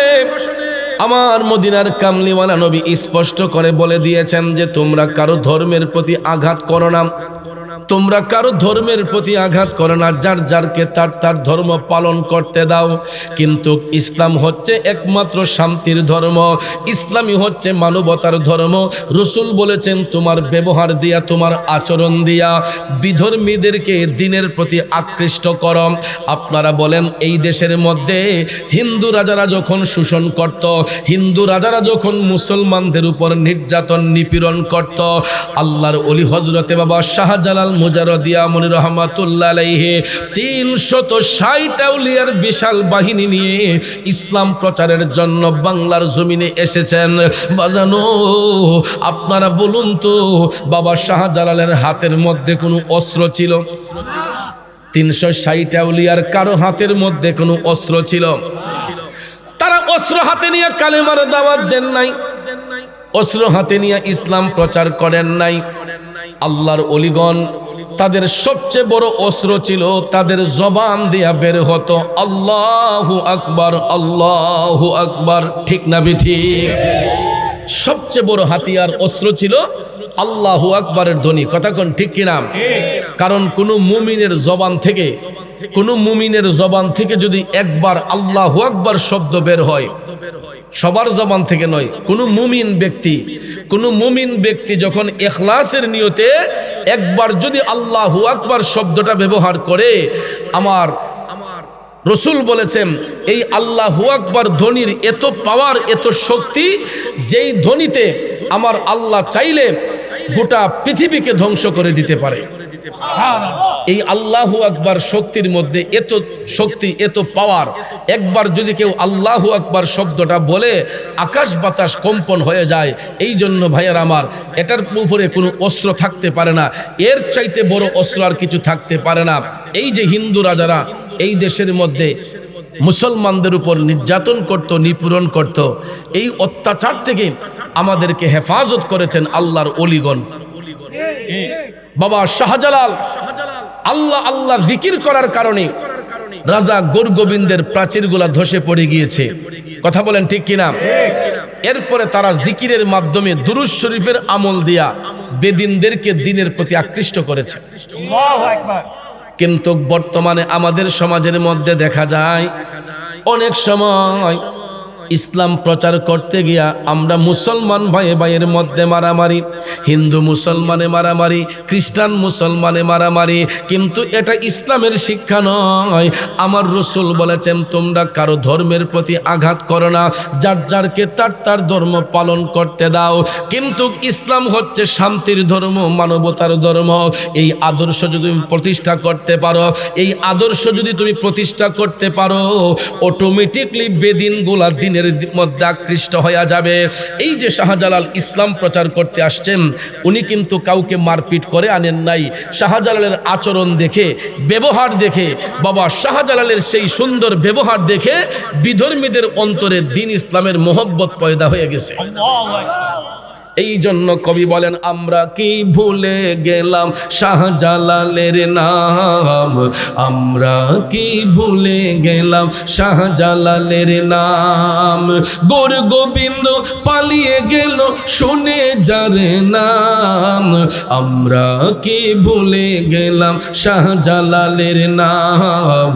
আমার মদিনার কামলিওয়ালা নবী স্পষ্ট করে বলে দিয়েছেন যে তোমরা কারো ধর্মের প্রতি আঘাত করো না, তোমরা কারো ধর্মের প্রতি আঘাত করো না, যার যারকে তার তার ধর্ম পালন করতে দাও। কিন্তু ইসলাম হচ্ছে একমাত্র শান্তির ধর্ম, ইসলামই হচ্ছে মানবতার ধর্ম। রসুল বলেছেন তোমার ব্যবহার দিয়া, তোমার আচরণ দিয়া বিধর্মীদেরকে দিনের প্রতি আকৃষ্ট করো। আপনারা বলেন এই দেশের মধ্যে হিন্দু রাজারা যখন শোষণ করত, হিন্দু রাজারা যখন মুসলমানদের উপর নির্যাতন নিপীড়ন করত, আল্লাহর ওলি হযরতে বাবা শাহজালাল মুজারদিয়া মনি রহমাতুল্লাহ আলাইহি 360 আউলিয়ার বিশাল বাহিনী নিয়ে ইসলাম প্রচারের জন্য বাংলার জমিনে এসেছেন। বাজানো, আপনারা বলুন তো বাবা শাহজালালের হাতের মধ্যে কোনো অস্ত্র ছিল? 360 আউলিয়ার কারো হাতের মধ্যে কোনো অস্ত্র ছিল? তারা অস্ত্র হাতে নিয়ে কালেমার দাওয়াত দেন নাই, অস্ত্র হাতে নিয়ে ইসলাম প্রচার করেন নাই। আল্লাহর ওলিগণ তাদের সবচেয়ে বড় অস্ত্র ছিল তাদের জবান দিয়া বের হতো আল্লাহু আকবার, আল্লাহু আকবার। ঠিক না ঠিক? সবচেয়ে বড় হাতিয়ার অস্ত্র ছিল আল্লাহু আকবারের ধ্বনি। কথা কোন ঠিক কিনা? কারণ কোন মুমিনের জবান থেকে, কোন মুমিনের জবান থেকে যদি একবার আল্লাহু আকবার শব্দ বের হয়, সবার জবান থেকে নয়, কোন মুমিন ব্যক্তি যখন ইখলাসের নিয়তে একবার যদি আল্লাহু আকবার শব্দটা ব্যবহার করে, আমার রসুল বলেছেন এই আল্লাহু আকবার ধ্বনির এত পাওয়ার, এত শক্তি, যেই ধ্বনিতে আমার আল্লাহ চাইলে গোটা পৃথিবীকে ধ্বংস করে দিতে পারে। এই আল্লাহু আকবার শক্তির মধ্যে এত শক্তি, এত পাওয়ার। একবার যদি কেউ আল্লাহু আকবার শব্দটা বলে আকাশ বাতাস কম্পন হয়ে যায়। এই জন্য ভাইয়ার আমার, এটার উপরে কোনো অস্ত্র থাকতে পারে না, এর চাইতে বড় অস্ত্র আর কিছু থাকতে পারে না। এই যে হিন্দু রাজারা এই দেশের মধ্যে মুসলমানদের উপর নির্যাতন করত, নিপীড়ন করত, এই অত্যাচার থেকে আমাদেরকে হেফাজত করেছেন আল্লাহর ওলিগণ। বাবা শাহজালাল আল্লাহ আল্লাহ জিকির করার কারণে রাজা গোরগোবিন্দের প্রাচীরগুলা ধসে পড়ে গিয়েছে। কথা বলেন ঠিক কিনা? এরপরে তারা জিকিরের মাধ্যমে দুরূদ শরীফের আমল দিয়া বেদিনদেরকে দিনের প্রতি আকৃষ্ট করেছে। কিন্তু বর্তমানে আমাদের সমাজের মধ্যে দেখা যায় অনেক সময় ইসলাম প্রচার করতে গিয়া আমরা মুসলমান ভাই ভাইয়ের মধ্যে মারামারি, হিন্দু মুসলমানে মারামারি, খ্রিস্টান মুসলমানে মারামারি। কিন্তু এটা ইসলামের শিক্ষা নয়। আমার রসুল বলেছেন তোমরা কারো ধর্মের প্রতি আঘাত করো না, যার যারকে তার তার ধর্ম পালন করতে দাও। কিন্তু ইসলাম হচ্ছে শান্তির ধর্ম, মানবতার ধর্ম। এই আদর্শ যদি তুমি প্রতিষ্ঠা করতে পারো, এই আদর্শ যদি তুমি প্রতিষ্ঠা করতে পারো, অটোমেটিকলি বেদিনগুলা দিনের মধ্যে আকৃষ্ট হয়ে যাবে। এই যে শাহজালাল ইসলাম প্রচার করতে আসছেন, উনি কিন্তু কাউকে মারপিট করে আনেন নাই। শাহজালালের আচরণ দেখে, ব্যবহার দেখে, বাবা শাহজালালের সেই সুন্দর ব্যবহার দেখে বিধর্মীদের অন্তরে দ্বীন ইসলামের মোহব্বত পয়দা হয়ে গেছে। এই জন্য কবি বলেন আমরা কি ভুলে গেলাম শাহজালালের নাম, আমরা কি ভুলে গেলাম শাহজালালের নাম। গোর গোবিন্দ পালিয়ে গেল শুনে যার নাম, আমরা কি ভুলে গেলাম শাহজালালের নাম,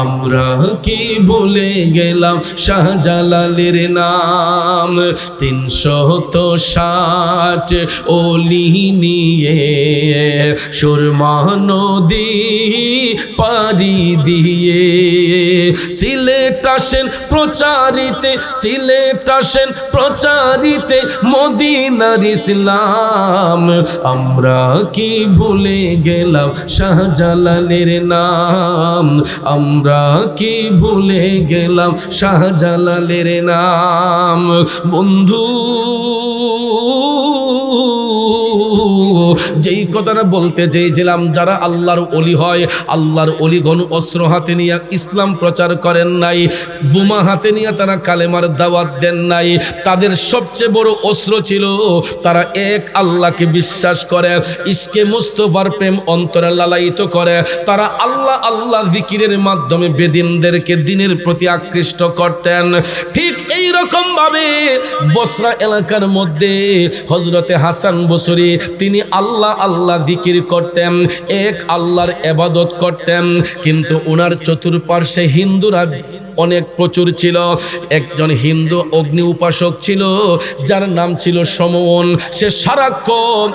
আমরা কি ভুলে গেলাম শাহজালালের নাম। 360 ঘাট ওলি নিয়ে সুরমা নদী পারি দিয়ে সিলেট আসেন প্রচারিতে সিলেট আসেন প্রচারিতে মদিনার ইসলাম আমরা কি ভুলে গেলাম শাহজালালের নাম আমরা কি ভুলে গেলাম শাহজালালের নাম বন্ধু যেই কথাটা বলতে চেয়েছিলাম যারা আল্লাহর ওলি হয় আল্লাহর ওলিগণ অস্ত্র হাতে নিয়ে ইসলাম প্রচার করেন নাই বোমা হাতে নিয়ে তারা কালেমার দাওয়াত দেন নাই তাদের সবচেয়ে বড় অস্ত্র ছিল তারা এক আল্লাহকে বিশ্বাস করে ইশকে মুস্তাফার প্রেম অন্তরে লালায়িত করে তারা আল্লাহ আল্লাহ জিকিরের মাধ্যমে বেদিনদেরকে দ্বীনের প্রতি আকৃষ্ট করতেন ঠিক এই রকম ভাবে বসরা এলাকার মধ্যে হযরতে হাসান বসরি তিনি আল্লাহ আল্লাহ জিকির করতেন এক আল্লাহর ইবাদত করতেন কিন্তু ওনার চতুর্পার্শ্বে হিন্দুরা অনেক প্রচুর ছিল একজন হিন্দু অগ্নি উপাসক ছিল যার নাম ছিল সমন সে সারাক্ষণ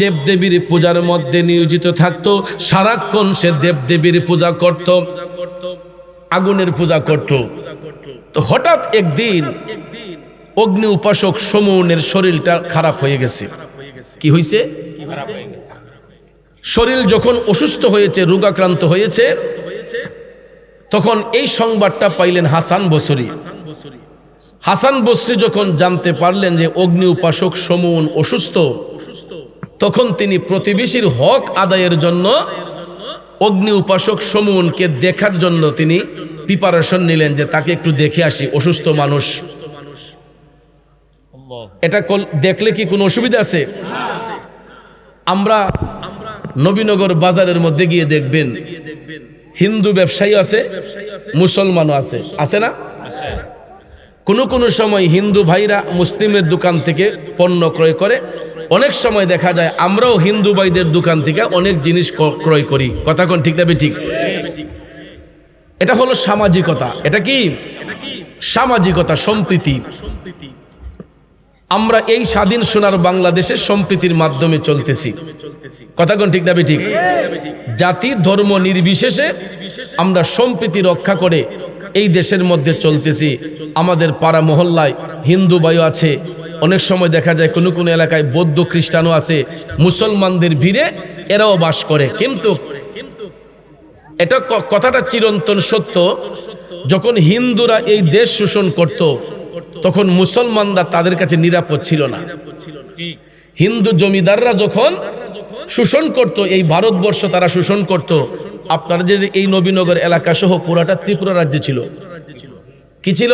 দেবদেবীর পূজার মধ্যে নিয়োজিত থাকতো সারাক্ষণ সে দেবদেবীর পূজা করত আগুনের পূজা করত তো হঠাৎ একদিন অগ্নি উপাসক সমনের শরীরটা খারাপ হয়ে গেছে কি হয়েছে শরীর যখন অসুস্থ হয়েছে রোগাক্রান্ত হয়েছে তখন এই সংবাদটা পাইলেন হাসান বসরি হাসান বসরি যখন জানতে পারলেন যে অগ্নি উপাসক সমন অসুস্থ তখন তিনি প্রতিবেশীর হক আদায়ের জন্য অগ্নি উপাসক সমনকে দেখার জন্য তিনি প্রিপারেশন নিলেন যে তাকে একটু দেখে আসি অসুস্থ মানুষ এটা দেখলে কি কোনো অসুবিধা আছে আমরা নবীনগর বাজারের মধ্যে গিয়ে দেখবেন হিন্দু ব্যবসায়ী আছে মুসলমানও আছে আছে না কোন সময় হিন্দু ভাইরা মুসলিমের দোকান থেকে পণ্য ক্রয় করে অনেক সময় দেখা যায় আমরাও হিন্দু ভাইদের দোকান থেকে অনেক জিনিস ক্রয় করি কথা কোন ঠিক না ঠিক এটা হলো সামাজিকতা এটা কি সামাজিকতা সম্প্রীতি আমরা এই স্বাধীন সোনার বাংলাদেশের সম্প্রীতির মাধ্যমে চলতেছি কথা কোন ঠিক না ঠিক জাতি ধর্ম নির্বিশেষে আমরা সম্প্রীতি রক্ষা করে এই দেশের মধ্যে চলতেছি আমাদের পাড়া মহল্লায় হিন্দু ভাইও আছে অনেক সময় দেখা যায় কোনো কোনো এলাকায় বৌদ্ধ খ্রিস্টানও আছে মুসলমানদের ভিড়ে এরাও বাস করে কিন্তু এটা কথাটা চিরন্তন সত্য যখন হিন্দুরা এই দেশ শোষণ করত তখন মুসলমানরা তাদের কাছে নিরাপদ ছিল না হিন্দু জমিদাররা যখন শোষণ করত এই ভারতবর্ষ তারা শোষণ করত আপনারা যে এই নবীনগর এলাকা সহ পুরাটা ত্রিপুরা রাজ্য ছিল কি ছিল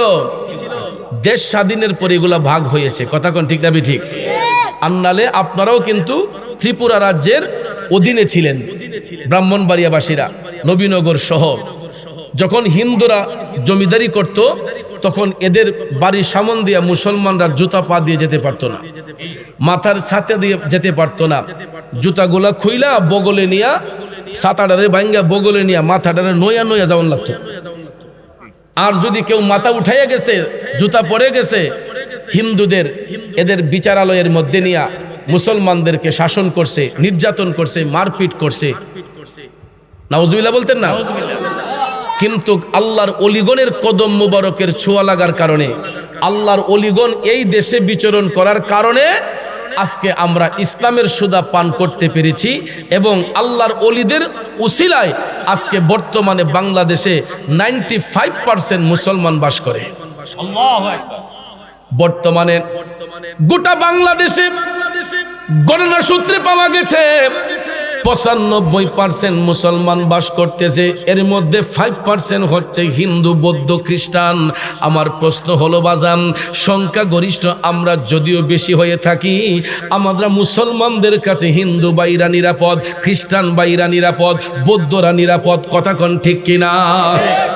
দেশ স্বাধীনের পরে এগুলা ভাগ হয়েছে কথা কোন ঠিক না ঠিক আন্নালে আপনারাও কিন্তু ত্রিপুরা রাজ্যের অধীনে ছিলেন ব্রাহ্মণবাড়িয়াবাসীরা নবীনগর সহ যখন হিন্দুরা জমিদারি করত তখন এদের বাড়ির সামন দিয়া মুসলমানরা জুতা পা দিয়ে যেতে পারতো না মাথার ছাতে দিয়ে যেতে পারতো না জুতাগুলা খুইলা বগলে নিয়া ছাতাডারে ভাঙ্গা বগলে নিয়া মাথাডারে নয়া নয়া যাওয়ান লাগতো আর যদি কেউ মাথা উঠাইয়া গেছে জুতা পরে গেছে হিন্দুদের এদের বিচারালয়ের মধ্যে নিয়া মুসলমানদেরকে শাসন করছে নির্যাতন করছে মারপিট করছে নাউজুবিল্লাহ বলতেন না কিন্তু আল্লাহর অলিগণের কদম মুবারকের ছোঁয়া লাগার কারণে আল্লাহর অলিগণ এই দেশে বিচরণ করার কারণে আজকে আমরা ইসলামের সুদা পান করতে পেরেছি এবং আল্লাহর অলিদের উসিলায় আজকে বর্তমানে বাংলাদেশে 95% মুসলমান বাস করে বর্তমানে গোটা বাংলাদেশে গণনা সূত্রে পাওয়া গেছে 95% মুসলমান বাস করতেছে এর মধ্যে 5% হচ্ছে হিন্দু বৌদ্ধ খ্রিস্টান আমার প্রশ্ন হলো বাজান সংখ্যাগরিষ্ঠ আমরা যদিও বেশি হয়ে থাকি আমরা মুসলমানদের কাছে হিন্দু ভাইরা নিরাপদ খ্রিস্টান ভাইরা নিরাপদ বৌদ্ধরা নিরাপদ কথা কোন ঠিক কিনা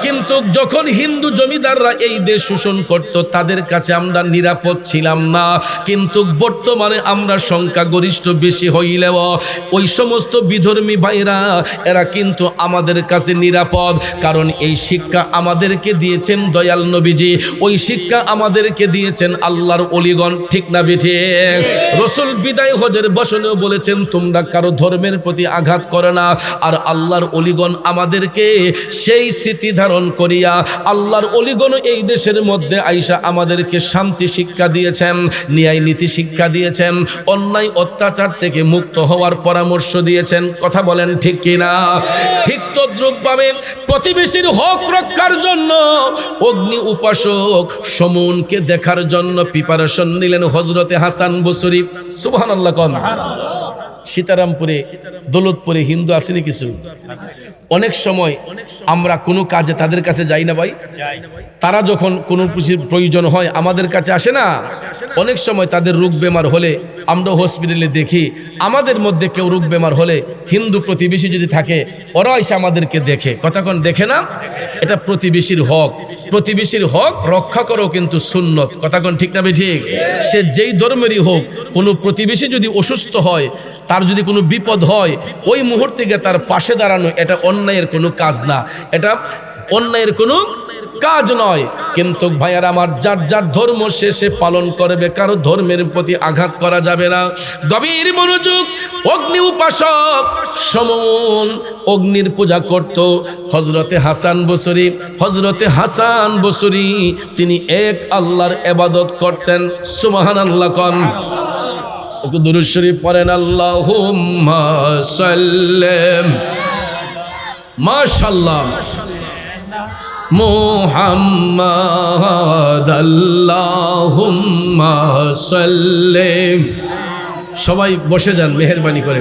কিন্তু যখন হিন্দু জমিদাররা এই দেশ শোষণ করত তাদের কাছে আমরা নিরাপদ ছিলাম না কিন্তু বর্তমানে আমরা সংখ্যাগরিষ্ঠ বেশি হইলেও ওই সমস্ত বিধর্মী ভাইরা এরা কিন্তু আমাদের কাছে নিরাপদ, কারণ এই শিক্ষা আমাদেরকে দিয়েছেন দয়াল নবীজি, ওই শিক্ষা আমাদেরকে দিয়েছেন আল্লাহর ওলিগণ, ঠিক না বেঠিক? রাসূল বিদায় হজের বসনেও বলেছেন তোমরা কারো ধর্মের প্রতি আঘাত করে না, আর আল্লাহর ওলিগণ আমাদেরকে সেই স্মৃতি ধারণ করিয়া আল্লাহর ওলিগণ এই দেশের মধ্যে আইসা আমাদেরকে শান্তি শিক্ষা দিয়েছেন, ন্যায় নীতি শিক্ষা দিয়েছেন, অন্যায় অত্যাচার থেকে মুক্ত হওয়ার পরামর্শ দিয়েছেন। কথা বলেন ঠিক কিনা? ঠিক তদ্রূপভাবে প্রতিবেশীর হক রক্ষার জন্য অগ্নি উপাসক সমুনকে দেখার জন্য প্রিপারেশন নিলেন হযরতে হাসান বসরি। সুবহানাল্লাহ। কোন সীতারামপুরে দৌলতপুরে হিন্দু আসেনি কিছু? অনেক সময় আমরা কোনো কাজে তাদের কাছে যাই না ভাই, তারা যখন কোনো কিছুর প্রয়োজন হয় আমাদের কাছে আসে না। অনেক সময় তাদের রোগ বেমার হলে আমরা হসপিটালে দেখি, আমাদের মধ্যে কেউ রোগ বেমার হলে হিন্দু প্রতিবেশী যদি থাকে ওরা এসে আমাদেরকে দেখে। কথা কোন দেখে না? এটা প্রতিবেশীর হক, প্রতিবেশীর হক রক্ষা করো কিন্তু সুন্নত। কথা কোন ঠিক না ঠিক? সে যেই ধর্মেরই হোক, কোনো প্রতিবেশী যদি অসুস্থ হয়, তার যদি কোনো বিপদ হয়, ওই মুহূর্তে গিয়ে তার পাশে দাঁড়ানো এটা অন্যায়ের কোনো কাজ না, এটা অন্যায়ের কোনো কাজ নয়। কিন্তু ভাইয়ার আমার, যার যার ধর্ম সে পালন করবে, কারো ধর্মের প্রতি আঘাত করা যাবে না। গভীর মনোযোগ। অগ্নি উপাসক সমন অগ্নির পূজা করত হযরতে হাসান বসরি। হযরতে হাসান বসরি তিনি এক আল্লাহর ইবাদত করতেন। সুবহানাল্লাহ। কোন একটু দুরূদ শরীফ পড়েন। আল্লাহুম্মা সাল্লি মাশাআল্লাহ মুহাম্মাদ আল্লাহুম্মা সাল্লি। সবাই বসে যান মেহেরবানি করে।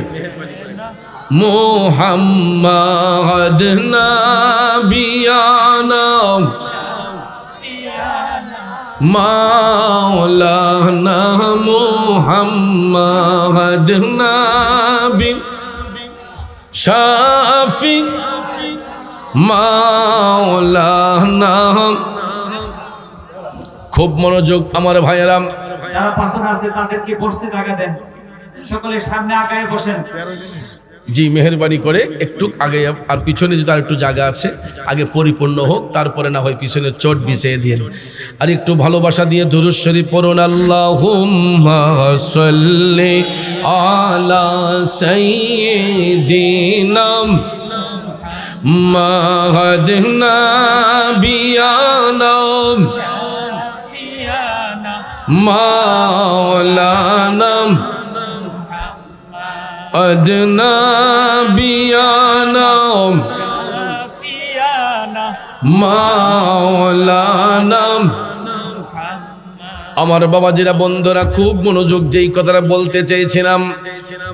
মুহাম্মাদ নাবিয়ানা মাওলানা মুহাম্মাদ নাবি শাফি মাওলানা। খুব মনোযোগ আমার ভাইয়েরা। যারা পাশে আছে তাদেরকে বসতে জায়গা দেন, সকলে সামনে আগায় বসেন। জি মেহেরবানি করে একটু আগে, আর পিছনে যদি আর একটু জায়গা আছে আগে পরিপূর্ণ হোক, তারপরে না হয় পিছনে চোট বিছিয়ে দিন। আর একটু ভালোবাসা দিয়ে দুরূদ শরীফ পড়ুন। আল্লাহুম্মা সাল্লি আলা সাইয়্যিদিনা মুহাম্মাদ নাবিয়ানা মাওলানা আদনাবিয়ানা মাওলানা। আমার বাবাজিরা, বন্ধুরা, খুব মনোযোগ। যেই কথাটা বলতে চেয়েছিলাম,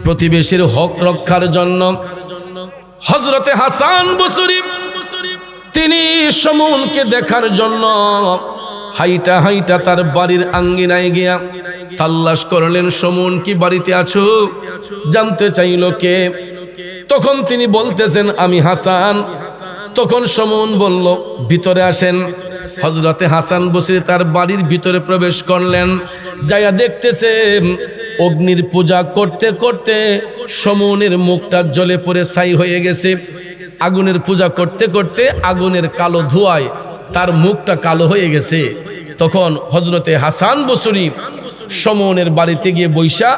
প্রতিবেশীর হক রক্ষার জন্য হযরতে হাসান বসরি তিনি সমুনকে দেখার জন্য হাইটা হাইটা তার বাড়ির আঙ্গিনায় গিয়া তাল্লাশ করলেন, সমুন কি বাড়িতে আছো? জানতে চাইল কে? তখন তিনি বলতেছেন আমি হাসান। তখন সমুন বলল ভিতরে আসেন। হযরতে হাসান বসরি তার বাড়ির ভিতরে প্রবেশ করলেন। যাইয়া দেখতেছে অগ্নির পূজা করতে করতে সমুনের মুখটা জ্বলে পড়ে ছাই হয়ে গেছে। আগুনের পূজা করতে করতে আগুনের কালো ধোঁয়ায় তার মুখটা কালো হয়ে গেছে। তখন হযরতে হাসান বসরি সমনের বাড়িতে গিয়ে বৈশা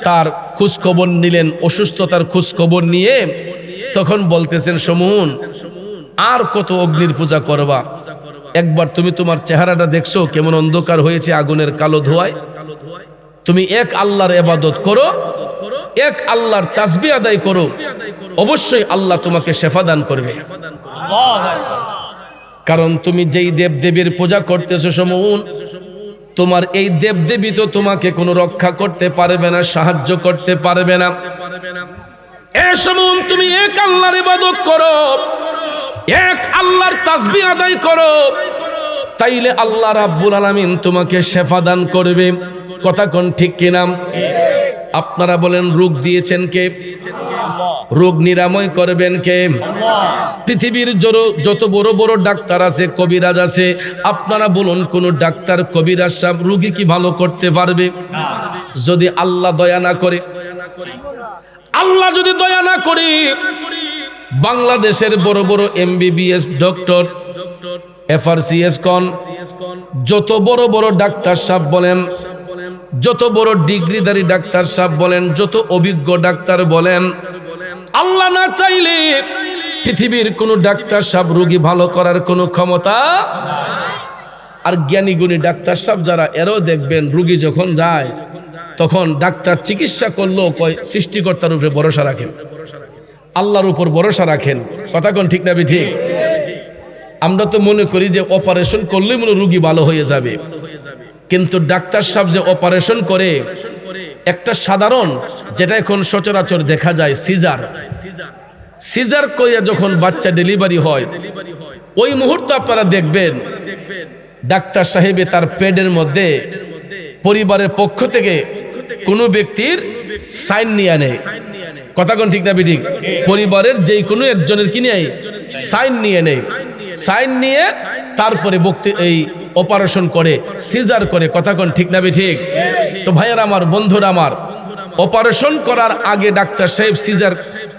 তার খোঁজখবর নিলেন, অসুস্থতার খোঁজখবর নিয়ে তখন বলতেছেন, সমুন আর কত অগ্নির পূজা করবা? একবার তুমি তোমার চেহারাটা দেখছো কেমন অন্ধকার হয়েছে আগুনের কালো ধোঁয়ায়? তুমি এক আল্লাহর ইবাদত করো, এক আল্লাহর তাসবিহ আদায় করো, অবশ্যই আল্লাহ তোমাকে শেফা দান করবে। কারণ তুমি যেই দেবদেবীর পূজা করতেছো সমুন, তোমার এই দেবদেবী তো তোমাকে কোনো রক্ষা করতে পারবে না, সাহায্য করতে পারবে না। এ সমুন তুমি এক আল্লাহর ইবাদত করো, এক আল্লাহর তাসবিহ আদায় করো, তাইলে আল্লাহ রাব্বুল আলামিন তোমাকে শেফা দান করবে। কথা কোন ঠিক কিনা? আপনারা বলেন রোগ দিয়েছেন কে? রোগ নিরাময় করবেন কে? পৃথিবীর যত বড় বড় ডাক্তার আছে, কবিরাজ আছে, আপনারা বলুন কোন ডাক্তার কবিরাজ সাহেব রোগী কি ভালো করতে পারবে যদি আল্লাহ দয়া না করে? আল্লাহ যদি দয়া না করে বাংলাদেশের বড় বড় MBBS ডক্টর, FRCS কন, যত বড় বড় ডাক্তার সাহেব বলেন, যত বড় ডিগ্রিধারী ডাক্তার সাহেব বলেন, যত অভিজ্ঞ ডাক্তার বলেন, আল্লাহ না চাইলে পৃথিবীর কোন ডাক্তার সাহেব রোগী ভালো করার কোনো ক্ষমতা। আর জ্ঞানী গুণী ডাক্তার সাহেব যারা, এরাও দেখবেন রোগী যখন যায় তখন ডাক্তার চিকিৎসা করলেও কয় সৃষ্টিকর্তার উপরে ভরসা রাখেন, আল্লাহর উপর ভরসা রাখেন। কথা কোন ঠিক না ঠিক? আমরা তো মনে করি যে অপারেশন করলেই মনে রোগী ভালো হয়ে যাবে, কিন্তু ডাক্তার সাহেব যে অপারেশন করে, একটা সাধারণ যেটা এখন সচরাচর দেখা যায় সিজার কইয়া যখন বাচ্চা ডেলিভারি হয়, ওই মুহূর্তে আপনারা দেখবেন ডাক্তার সাহেবে তার পেডের মধ্যে পরিবারের পক্ষ থেকে কোনো ব্যক্তির সাইন নিয়ে নেয়। কথা কোন ঠিক না ঠিক? পরিবারের যে কোনো একজনের কি নেয়, সাইন নিয়ে নেয়। সাইন নিয়ে তারপরে এই অপারেশন করে, সিজার করে। কথা কোন ঠিক না ঠিক? তো ভাইয়ার আমার, বন্ধুরা আমার, অপারেশন করার আগে ডাক্তার সাহেব সিজার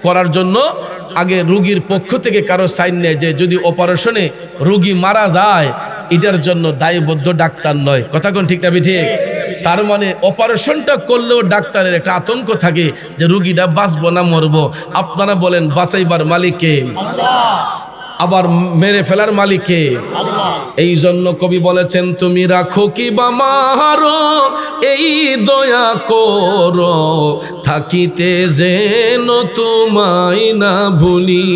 করার জন্য আগে রোগীর পক্ষ থেকে কারো সাইন নেয় যে যদি অপারেশনে রোগী মারা যায় এটার জন্য দায়বদ্ধ ডাক্তার নয়। কথা কোন ঠিক না ঠিক? তার মানে অপারেশনটা করলেও ডাক্তারের একটা আতঙ্ক থাকে যে রোগীটা বাঁচবো না মরবো। আপনারা বলেন বাঁচাইবার মালিককে, আবার মেরে ফেলার মালিককে। এই জন্য কবি বলেছেন, তুমি রাখো কি বা মারো এই দয়া করো, থাকিতে যেন তোমায় না ভুলি।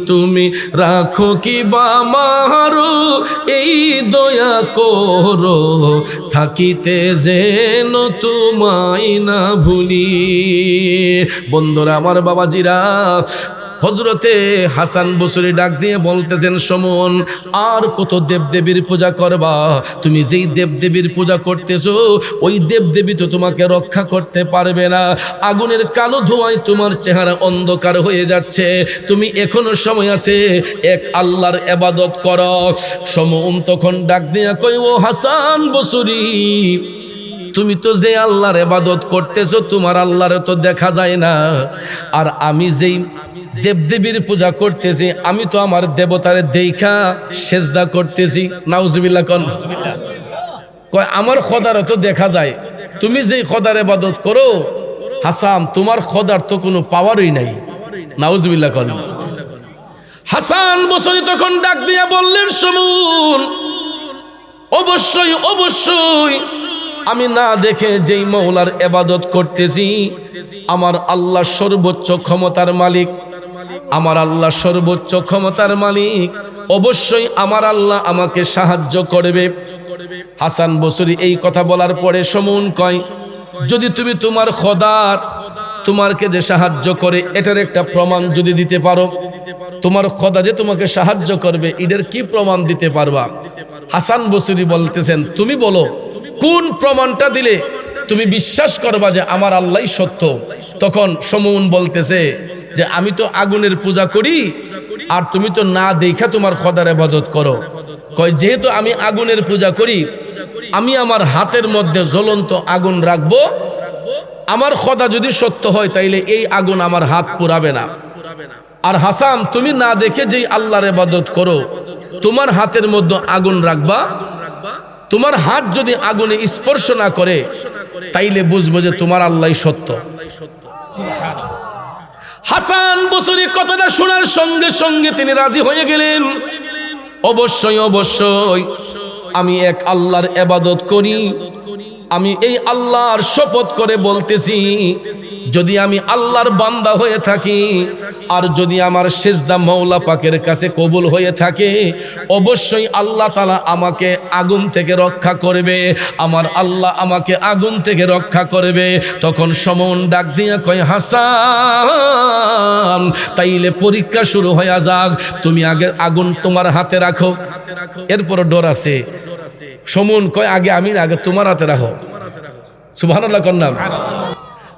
তুমি রাখো কি বা মারো এই দয়া করো, থাকিতে যেন তোমায় না ভুলি। বন্ধুরা আমার, বাবাজিরা, হযরতে হাসান বসরি ডাক দিয়ে বলতেছেন, শোন, আর কত দেবদেবীর পূজা করবা? তুমি যেই দেবদেবীর পূজা করতেছো ওই দেবদেবী তো তোমাকে রক্ষা করতে পারবে না। আগুনের কালো ধোঁয়ায় তোমার চেহারা অন্ধকার হয়ে যাচ্ছে। তুমি এখনো সময় আছে, এক আল্লাহর ইবাদত করো। শোন তখন ডাক দিয়া কই, ও হাসান বসরি, তুমি তো যে আল্লাহর ইবাদত করতেছো তোমার আল্লাহরে তো দেখা যায় না, আর আমি যেই দেবদেবীর পূজা করতেছি আমি তো আমার দেবতারে দেখা সেজদা করতেছি। নাউজুবিল্লাহ কোন? কয় আমার খোদারে তো দেখা যায়, তুমি যে খোদার ইবাদত করো হাসান, তোমার খোদার তো কোনো পাওয়ারই নাই। নাউজুবিল্লাহ কোন? হাসান বসরি তখন ডাক দিয়া বললেন, শুনুন, অবশ্যই অবশ্যই আমি না দেখে যেই মওলার ইবাদত করতেছি, আমার আল্লাহ সর্বোচ্চ ক্ষমতার মালিক, আমার আল্লাহ সর্বোচ্চ ক্ষমতার মালিক, অবশ্যই আমার আল্লাহ আমাকে সাহায্য করবে। হাসান বসরি এই কথা বলার পরে সমুন কয়, যদি তুমি তোমার খোদার তোমাকে যে সাহায্য করে এটার একটা প্রমাণ যদি দিতে পারো, তোমার খোদা যে তোমাকে সাহায্য করবে এটার কি প্রমাণ দিতে পারবা? হাসান বসরি বলতেছেন, তুমি বলো কোন প্রমাণটা দিলে তুমি বিশ্বাস করবা যে আমার আল্লাহই সত্য? তখন সমুন বলতেছে যে আমি তো আগুনের পূজা করি, আর তুমি তো না দেখা তোমার খোদার ইবাদত করো। কয় যেহেতু আমি আগুনের পূজা করি, আমি আমার হাতের মধ্যে জ্বলন্ত আগুন রাখবো, আমার খোদা যদি সত্য হয় তাইলে এই আগুন আমার হাত পুরাবে না। আর হাসান, তুমি না দেখে যেই আল্লাহর ইবাদত করো, তোমার হাতের মধ্যে আগুন রাখবা, তোমার হাত যদি আগুনে স্পর্শ না করে তাইলে বুঝবো যে তোমার আল্লাহই সত্য। হাসান বসরি কথাটা শোনার সঙ্গে সঙ্গে তিনি রাজি হয়ে গেলেন। অবশ্যই অবশ্যই আমি এক আল্লাহর ইবাদত করি, আমি এই আল্লাহর শপথ করে বলতেছি, যদি আমি আল্লাহর বান্দা হয়ে থাকি আর যদি আমার সেজদা মওলা পাকের কাছে কবুল হয়ে থাকে, অবশ্যই আল্লাহ তাআলা আমাকে আগুন থেকে রক্ষা করবে, আমার আল্লাহ আমাকে আগুন থেকে রক্ষা করবে। তখন সমন ডাক দিয়া কয়, হাসান, তাইলে পরীক্ষা শুরু হয়ে যাক, তুমি আগে আগুন তোমার হাতে রাখো। এরপর ডর আছে। সমন কয়, আগে আমি না, আগে তোমার হাতে রাখো। সুবহানাল্লাহ কন্যা।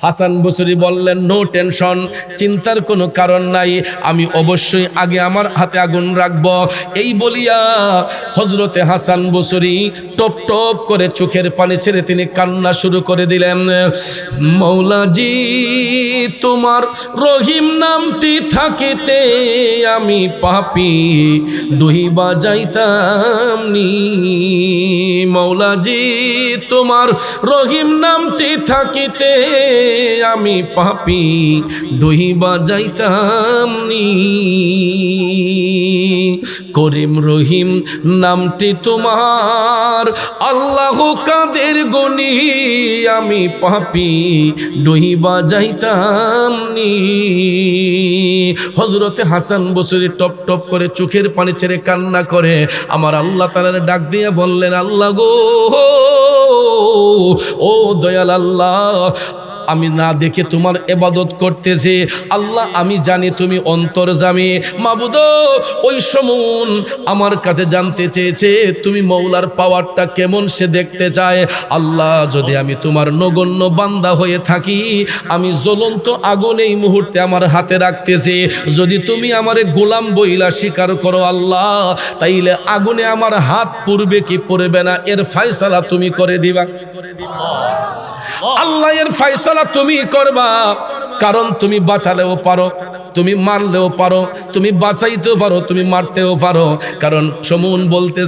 হাসান বসরি বললেন, নো টেনশন, চিন্তার কোনো কারণ নাই, আমি অবশ্যই আগে আমার হাতে আগুন রাখব। এই বলিয়া হযরতে হাসান বসরি টপ টপ করে চোখের পানি ছেড়ে তিনি কান্না শুরু করে দিলেন। মৌলাজি তোমার রহিম নামটি থাকিতে আমি পাপী ডুহিবা যাইতাম নি। মৌলাজি তোমার রহিম নামটি থাকিতে আমি পাপী ডুহিবা যাইতাম নি। করিম রহিম নামটি তোমার আল্লাহ কাদের গনি আমি পাপী ডুহিবা যাইতাম নি। হযরতে হাসান বসরি টপ টপ করে চোখের পানি ছেড়ে কান্না করে আমার আল্লাহ তাআলার ডাক দিয়ে বললেন, আল্লাহ গো, ও দয়াল আল্লাহ, আমি না দেখে তোমার ইবাদত করতেছি। আল্লাহ আমি জানি তুমি অন্তর্যামী। মাবুদ ওই সমন আমার কাছে জানতে চেয়েছে তুমি মৌলার পাওয়ারটা কেমন সে দেখতে চায়। আল্লাহ যদি আমি তোমার নগণ্য বান্দা হয়ে থাকি, আমি জ্বলন্ত আগুন এই মুহূর্তে আমার হাতে রাখতেছি। যদি তুমি আমারে গোলাম বইলা স্বীকার করো আল্লাহ, তাইলে আগুনে আমার হাত পুড়বে কি পড়বে না এর ফয়সালা তুমি করে দিবা। আল্লাহ এর ফয়সালা তুমি করবা, কারণ তুমি বাঁচালেও পারো, তুমি মারলেও পারো, তুমি বাঁচাইতেও পারো, তুমি মারতেও পারো। কারণ সমুন বলতে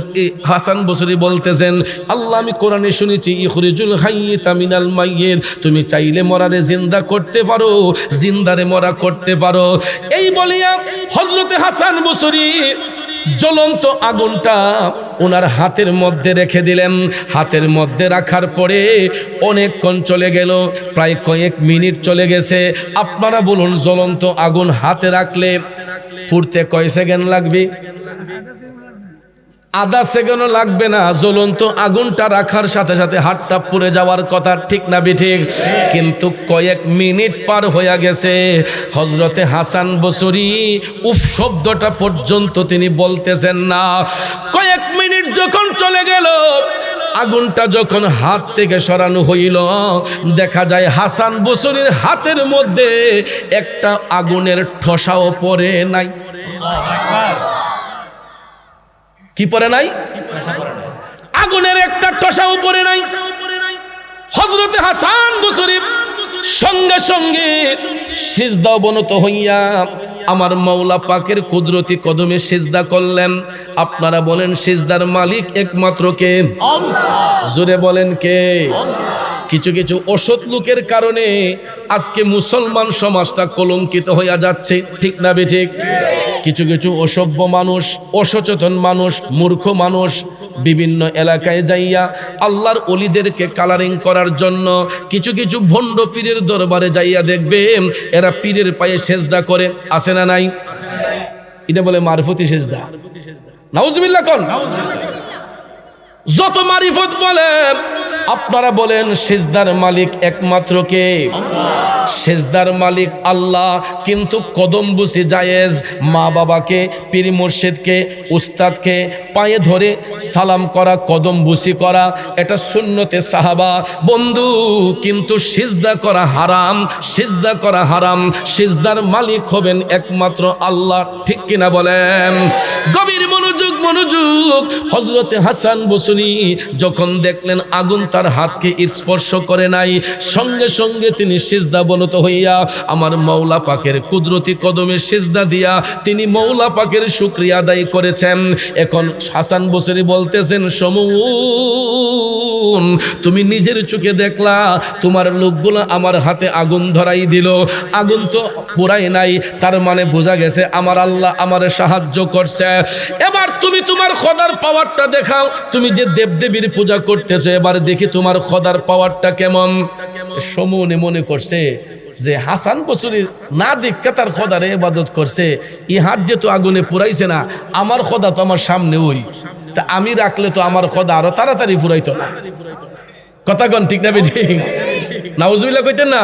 হাসান বসরি বলতেছেন, আল্লাহ আমি কোরআনে শুনেছি ইখরিজুল হাইয়্যিতা মিনাল মাইয়্যিত, তুমি চাইলে মরারে জিন্দা করতে পারো, জিন্দারে মরা করতে পারো। এই বলিয়া হযরতে হাসান বসরি জ্বলন্ত আগুনটা ওনার হাতের মধ্যে রেখে দিলেন। হাতের মধ্যে রাখার পরে অনেকক্ষণ চলে গেল, প্রায় কয়েক মিনিট চলে গেছে। আপনারা বলুন, জ্বলন্ত আগুন হাতে রাখলে ফুটতে কয় সেকেন্ড লাগবে? আধা সেকেন্ডও লাগবে না। জ্বলন্ত আগুনটা রাখার সাথে সাথে হাতটা পুড়ে যাওয়ার কথা, ঠিক না বেঠিক? কিন্তু কয়েক মিনিট পার হয়ে গেছে, হযরতে হাসান বসরি উফ শব্দটা পর্যন্ত তিনি বলতেছেন না। কয়েক মিনিট যখন চলে গেল, আগুনটা যখন হাত থেকে সরানো হইল, দেখা যায় হাসান বসরির হাতের মধ্যে একটা আগুনের ঠোসাও পড়ে নাই। কি পড়ে নাই? আগুনের একটা ঠোসাও পড়ে নাই। হযরতে হাসান বসরি সঙ্গে সঙ্গে সিজদা অবনত হইয়া আমার মাওলা পাকের কুদরতি কদমে সিজদা করলেন। আপনারা বলেন সিজদার মালিক একমাত্র কে? আল্লাহ। জোরে বলেন কে? কিছু কিছু অসৎ লোকের কারণে আজকে মুসলমান সমাজটা কলঙ্কিত হইয়া যাচ্ছে, ঠিক না বেঠিক? কিছু কিছু অসভ্য মানুষ, অসচেতন মানুষ, মূর্খ মানুষ বিভিন্ন এলাকায় যাইয়া আল্লাহর ওলিদেরকে কালারিং করার জন্য কিছু কিছু ভণ্ড পীরের দরবারে যাইয়া দেখবেন এরা পীরের পায়ে সেজদা করে, আছে না নাই? এটা বলে মারফতি সেজদা। নাউজুবিল্লাহ কোন? যত মারিফত বলেন, আপনারা বলেন সিজদার মালিক একমাত্র কে? সিজদার মালিক আল্লাহ। কিন্তু কদম বুসি জায়েজ, মা বাবাকে, পীর মুর্শিদকে, উস্তাদকে পায়ে ধরে সালাম করা, কদম বুসি করা, এটা সুন্নতে সাহাবা বন্ধু। কিন্তু সিজদা করা হারাম, সিজদা করা হারাম। সিজদার মালিক হবেন একমাত্র আল্লাহ, ঠিক কিনা বলেন? গভীর মনোযোগ, মনোযোগ। হযরতে হাসান বসরি যখন দেখলেন আগুন তার হাতকে স্পর্শ করে নাই, সঙ্গে সঙ্গে তিনি সিজদা অবনত হইয়া আমার মাওলা পাকের কুদরতি কদমে সিজদা দিয়া তিনি মাওলা পাকের শুকরিয়া আদায় করেছেন। এখন হাসান বসরি বলতেছেন, সমুন তুমি নিজের চোখে দেখলা তোমার লোকগুলো আমার হাতে আগুন ধরাই দিল, আগুন তো পুরাই নাই, তার মানে বোঝা গেছে আমার আল্লাহ আমারে সাহায্য করছে। এবার তুমি তোমার খোদার পাওয়ারটা দেখাও, তুমি যে দেবদেবীর পূজা করতেছো এবার দেখি তোমার খোদার পাওয়ারটা কেমন। সমুনে মনে করছে যে হাসান বসরি না দেখে তার খোদারে ইবাদত করছে, ই হাত যেহেতু আগুনে পুরাইছে না, আমার খোদা তো আমার সামনে, ওই তা আমি রাখলে তো আমার খোদা আরো তাড়াতাড়ি পুরাইতো না। কথা কন ঠিক না বেঠিক? নাউজুবিল্লাহ কইতেন না?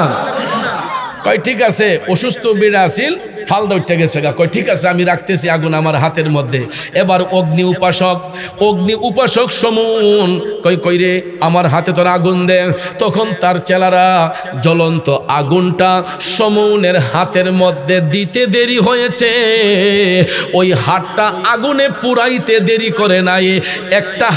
কয় ঠিক আছে, অসুস্থ বেড়া আসিল, ফালদা উঠে গেছে গা। কয় ঠিক আছে আমি রাখতেছি আগুন আমার হাতের মধ্যে। এবার অগ্নি উপাসক সমুন কই কই রে আমার হাতে তোর আগুন দে। তখন তার চেলারা জ্বলন্ত আগুনটা সমুনের হাতের মধ্যে দিতে দেরি হয়েছে, ওই হাতটা আগুনে পুরাইতে দেরি করে নাই। একটা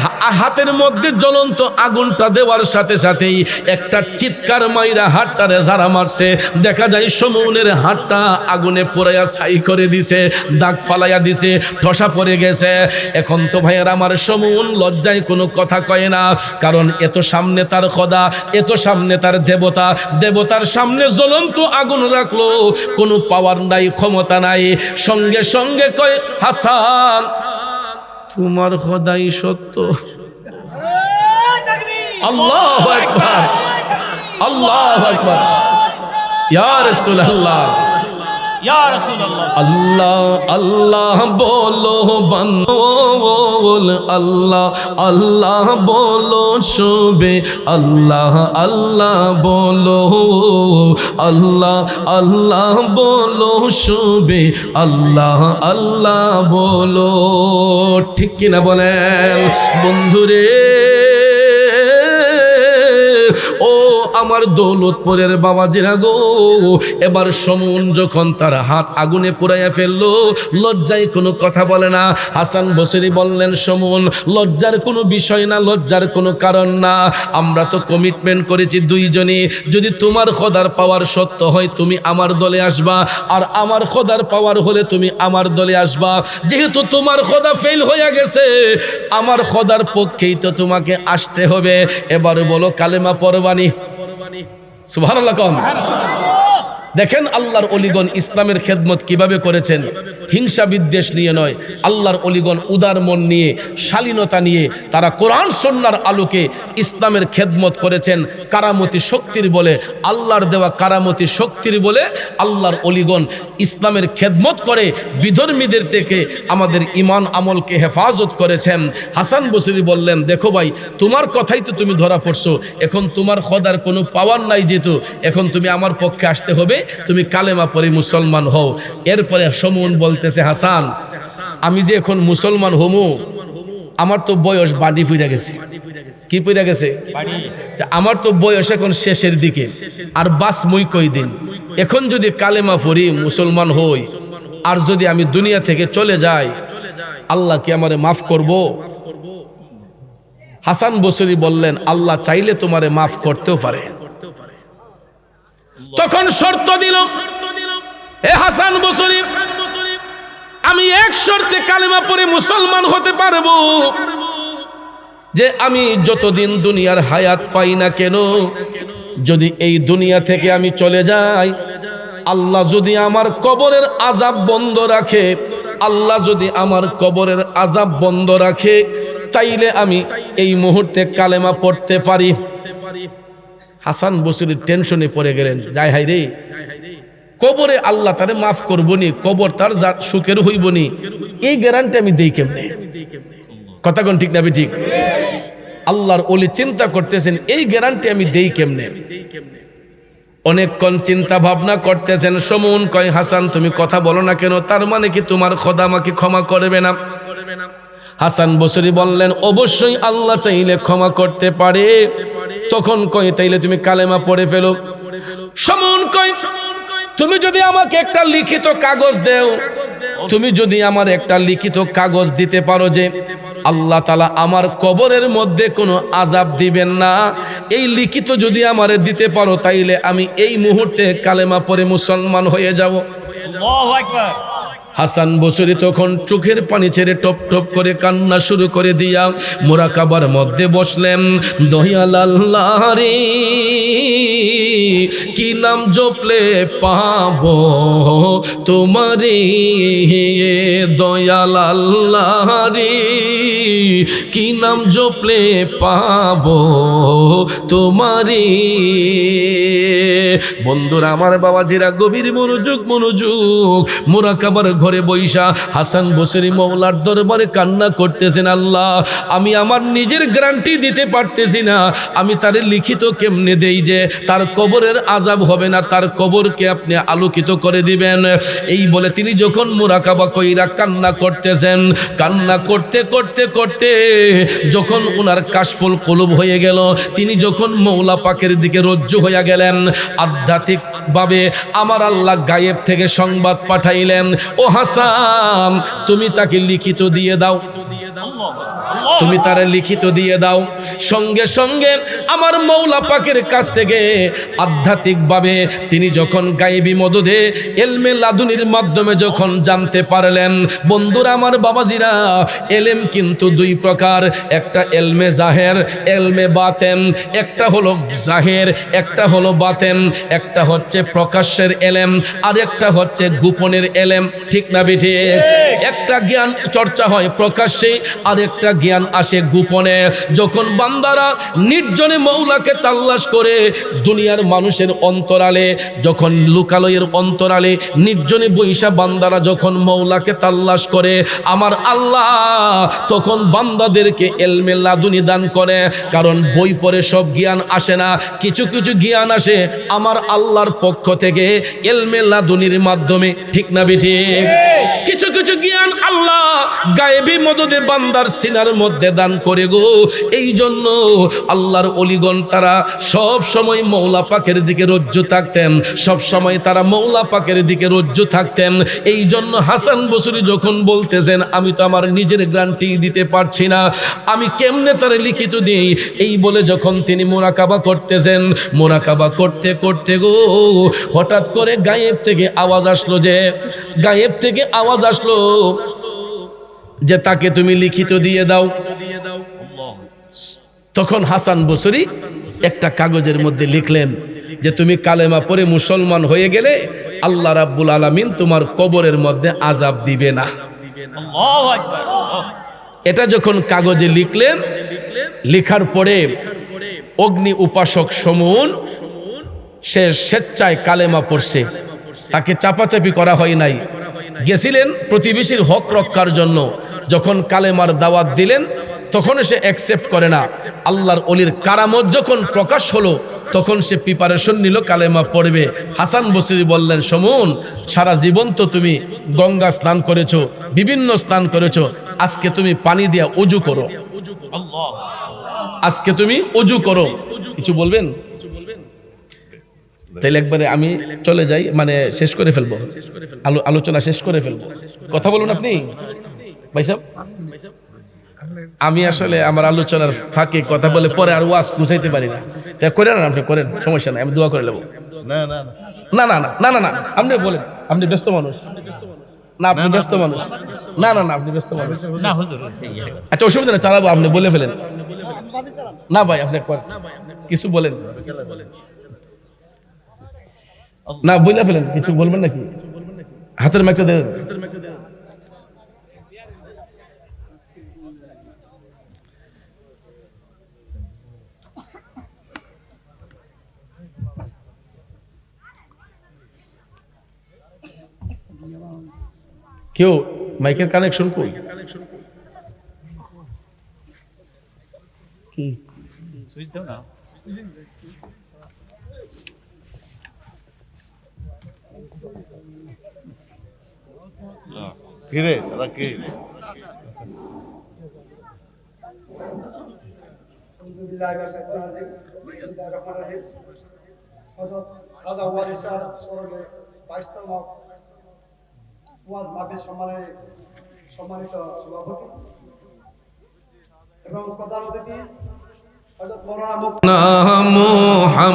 হাতের মধ্যে জ্বলন্ত আগুনটা দেওয়ার সাথে সাথেই একটা চিৎকার মাইরা হাতটারে যারা মারছে, দেখা যায় সমুনের হাতটা আগুনে পুরাইয়া ছাই করে দিছে, দাগ ফালাইয়া দিছে, ঠসা পড়ে গেছে। এখন তো ভাইয়ের আমার সমুন লজ্জায় কোনো কথা কয় না, কারণ এত সামনে তার খোদা, এত সামনে তার দেবতা, দেবতার সামনে জ্বলন্ত আগুন রাখলো, কোনো পাওয়ার নাই, ক্ষমতা নাই। সঙ্গে সঙ্গে কয় হাসান তোমার খোদাই সত্য। আল্লাহু আকবার, আল্লাহু আকবার, ইয়া রাসূলুল্লাহ, ইয়া রাসূলুল্লাহ। আল্লাহ আল্লাহ বলো বন্ধুল, আল্লাহ আল্লাহ বলো শুবে, আল্লাহ আল্লাহ বলো, আল্লাহ আল্লাহ বলো শুবে, আল্লাহ আল্লাহ বলো। ঠিক কিনা বলেন বন্ধুরে? ও আমার দৌলতপুরের বাবাজিরা গো, এবার সমুন যখন তার হাত আগুনে পুড়াইয়া ফেললো, লজ্জায় কোনো কথা বলে না। হাসান বসরি বললেন সমুন লজ্জার কোনো বিষয় না, লজ্জার কোনো কারণ না। আমরা তো কমিটমেন্ট করেছি দুইজনই, যদি তোমার খোদার পাওয়ার সত্য হয় তুমি আমার দলে আসবা, আর আমার খোদার পাওয়ার হলে তুমি আমার দলে আসবা। যেহেতু তোমার খোদা ফেল হয়ে গেছে, আমার খোদার পক্ষেই তো তোমাকে আসতে হবে। এবার বলো কালেমা পরবানি। সুবহানাল্লাহ কম। দেখেন আল্লাহর ওলিগণ ইসলামের খেদমত কিভাবে করেছেন, হিংসা বিদ্বেষ নিয়ে নয়, আল্লাহর ওলিগণ উদার মন নিয়ে, শালীনতা নিয়ে তারা কোরআন সুন্নাহর আলোকে ইসলামের খেদমত করেছেন। কারামতি শক্তির বলে, আল্লাহর দেওয়া কারামতি শক্তির বলে আল্লাহর ওলিগণ ইসলামের খেদমত করে বিধর্মীদের থেকে আমাদের ঈমান আমলকে হেফাজত করেছেন। হাসান বসরি বললেন দেখো ভাই, তোমার কথাই তো তুমি ধরা পড়ছো, এখন তোমার খোদার কোনো পাওয়ার নাই, যেহেতু এখন তুমি আমার পক্ষে আসতে হবে, তুমি কালেমা পড়ে মুসলমান হও। এরপরে সমুন বলতেছে হাসান আমি যে এখন মুসলমান হমু, আমার তো বয়স বাড়ি ফিরে গেছে। কি পড়ে গেছে? আমার তো বয়স এখন শেষের দিকে, আর বাস মুই কই দিন। এখন যদি কালেমা পড়ি মুসলমান হই, আর যদি আমি দুনিয়া থেকে চলে যাই, আল্লাহ কি আমারে মাফ করব? হাসান বসরি বললেন আল্লাহ চাইলে তোমারে মাফ করতেও পারে। তখন শর্ত দিল, হে হাসান বসরি, আমি এক শর্তে কালেমা পড়ে মুসলমান হতে পারবো, যে আমি যতদিন দুনিয়ার হায়াত পাই না কেন, যদি এই দুনিয়া থেকে আমি চলে যাই, আল্লাহ যদি আমার কবরের আযাব বন্ধ রাখে, আল্লাহ যদি আমার কবরের আযাব বন্ধ রাখে, তাইলে আমি এই মুহূর্তে কালেমা পড়তে পারি। হাসান বসরি টেনশনে পড়ে গেলেন, যাই হাই রে, কবরে আল্লাহ তারে মাফ করবনি, কবর তার সুখের হইবনি, এই গ্যারান্টি আমি দেই কেমনে? কথা কোন ঠিক না ঠিক? আল্লাহর ওলি চিন্তা করতেছেন এই গ্যারান্টি আমি দেই কেমনে? অনেকক্ষণ চিন্তা ভাবনা করতেছেন। সমুন কয় হাসান তুমি কথা বলো না কেন, তার মানে কি তোমার খোদা আমাকে ক্ষমা করবে না? হাসান বসরি বললেন অবশ্যই আল্লাহ চাইলে ক্ষমা করতে পারে। তখন কয় তাইলে তুমি কালেমা পড়ে ফেলো। সমুন কয় তুমি যদি আমাকে একটা লিখিত কাগজ দেও, তুমি যদি আমার একটা লিখিত কাগজ দিতে পারো যে আল্লাহ তাআলা আমার কবরের মধ্যে কোনো আযাব দিবেন না, এই লিখিত যদি আমারে দিতে পারো, তাইলে আমি এই মুহূর্তে কালেমা পড়ে মুসলমান হয়ে যাব। আল্লাহু আকবার। হাসান বসরি তখন চোখের পানি ছেড়ে টপ টপ করে কান্না শুরু করে দিয়া মুরাকাবার মধ্যে বসলেন। দয়াল আল্লাহ রে, কি নাম জপলে পাবো তোমারে, দয়াল আল্লাহ রে, কি নাম জপলে পাবো তোমারে। বন্ধুরা আমার বাবাজিরা গভীর মনোযোগ, মুরাকাবার ঘরে বইসা হাসান বসরি মওলার দরবারে কান্না করতেছেন, আল্লাহ আমি আমার নিজের গ্যারান্টি দিতে পারতেছি না, আমি তারে লিখিত কেমনে দেই যে তার কবরের আযাব হবে না, তার কবরকে আপনি আলোকিত করে দিবেন। এই বলে তিনি যখন মুরাকাবা কইরা কান্না করতেছেন, কান্না করতে করতে করতে যখন উনার কাশফুল কুলুব হয়ে গেল, তিনি যখন মওলা পাকের দিকে রজ্জু হইয়া গেলেন, আধ্যাত্মিকভাবে আমার আল্লাহ গায়েব থেকে সংবাদ পাঠাইলেন, ও হাসান তুমি তাকে লিখিত দিয়ে দাও, তুমি তারে লিখিত দিয়ে দাও। সঙ্গে সঙ্গে আমার মওলা পাকের কাছ থেকে আধ্যাত্মিকভাবে তিনি যখন গায়েবী মদদে এলমে লাদুনির মাধ্যমে যখন জানতে পারলেন, বন্ধুরা আমার বাবাজিরা, এলেম কিন্তু দুই প্রকার, একটা এলমে জাহের, এলমে বাতেন, একটা হলো জাহের, একটা হলো বাতেন, একটা হচ্ছে প্রকাশ্যের এলেম আর একটা হচ্ছে গোপনের এলেম, ঠিক না বেঠিক? একটা জ্ঞান চর্চা হয় প্রকাশ্যে আর একটা জ্ঞান আসে গোপনে। যখন বান্দারা নির্জনে মওলাকে তালাশ করে দুনিয়ার মানুষের অন্তরালে, যখন লোকালয়ের অন্তরালে নির্জনে বৈশা বান্দারা যখন মওলাকে তালাশ করে, আমার আল্লাহ তখন বান্দাদেরকে এলমে লাদুনি দান করে। কারণ বই পড়ে সব জ্ঞান আসে না, কিছু কিছু জ্ঞান আসে আমার আল্লাহর পক্ষ থেকে এলমে লাদুনির মাধ্যমে, ঠিক না বেঠিক? কিছু কিছু জ্ঞান আল্লাহ গায়েবী মদদে বান্দার সিনার মধ্যে দান করে গো। এই জন্য আল্লাহর ওলিগণ তারা সব সময় মওলা পাকের দিকে রজ্জু থাকতেন, সব সময় তারা মওলা পাকের দিকে রজ্জু থাকতেন। এই জন্য হাসান বসরি যখন বলতেছেন, আমি তো আমার নিজের গ্যারান্টি দিতে পারছি না, আমি কেমনে তারে লিখিত দিই, এই বলে যখন তিনি মুরাকাবা করতেছেন, মুরাকাবা করতে করতে গো হঠাৎ করে গায়েব থেকে আওয়াজ আসলো, যে গায়েব থেকে আওয়াজ আসলো যে তাকে তুমি লিখিত দিয়ে দাও। তখন হাসান বসরি একটা কাগজের মধ্যে লিখলেন যে তুমি কালেমা পড়ে মুসলমান হয়ে গেলে আল্লাহ রাব্বুল আলামিন তোমার কবরের মধ্যে আযাব দিবে না। এটা যখন কাগজে লিখলেন, লেখার পরে অগ্নি উপাসক সমুন সে স্বেচ্ছায় কালেমা পড়ছে, তাকে চাপাচাপি করা হয় নাই, গেছিলেন প্রতিবেশীর হক রক্ষার জন্য। যখন কালেমার দাওয়াত দিলেন তখন সে অ্যাকসেপ্ট করে না। আল্লাহর ওলির কারামত যখন প্রকাশ হলো তখন সে প্রিপারেশন নিল কালেমা পড়বে। হাসান বসরি বললেন, সমুন সারা জীবন তো তুমি গঙ্গা স্নান করেছো, বিভিন্ন স্নান করেছো, আজকে তুমি পানি দিয়া ওযু করো, আজকে তুমি ওযু করো। কিছু বলবেন? তাইলে একবারে আমি চলে যাই, মানে শেষ করে ফেলবো, আলোচনা শেষ করে ফেলবো। কথা বলুন আপনি ভাই সাহেব। আমি আসলে আমার আলোচনার ফাঁকে কথা বলে পরে আর ওয়াজ বুঝাইতে পারি না, তাই করেন না, আপনি করেন, সমস্যা নাই, আমি দোয়া করে নেবো। না না না না না না আপনি বলেন, আপনি ব্যস্ত মানুষ না, আপনি ব্যস্ত মানুষ না, না না আপনি ব্যস্ত মানুষ না হুজুর। আচ্ছা অসুবিধা না, চালাবো, আপনি বলে ফেলেন না ভাই, আপনি কিছু বলেন না, বলে ফেলেন, কিছু বলবেন নাকি? হাতের মাইকটা দেন। কেউ মাইকের কানেকশন কই? কি সুইচ দাও না। কিরে তারা কি সম্মানিত সভাপতি এবং প্রধান অতিথি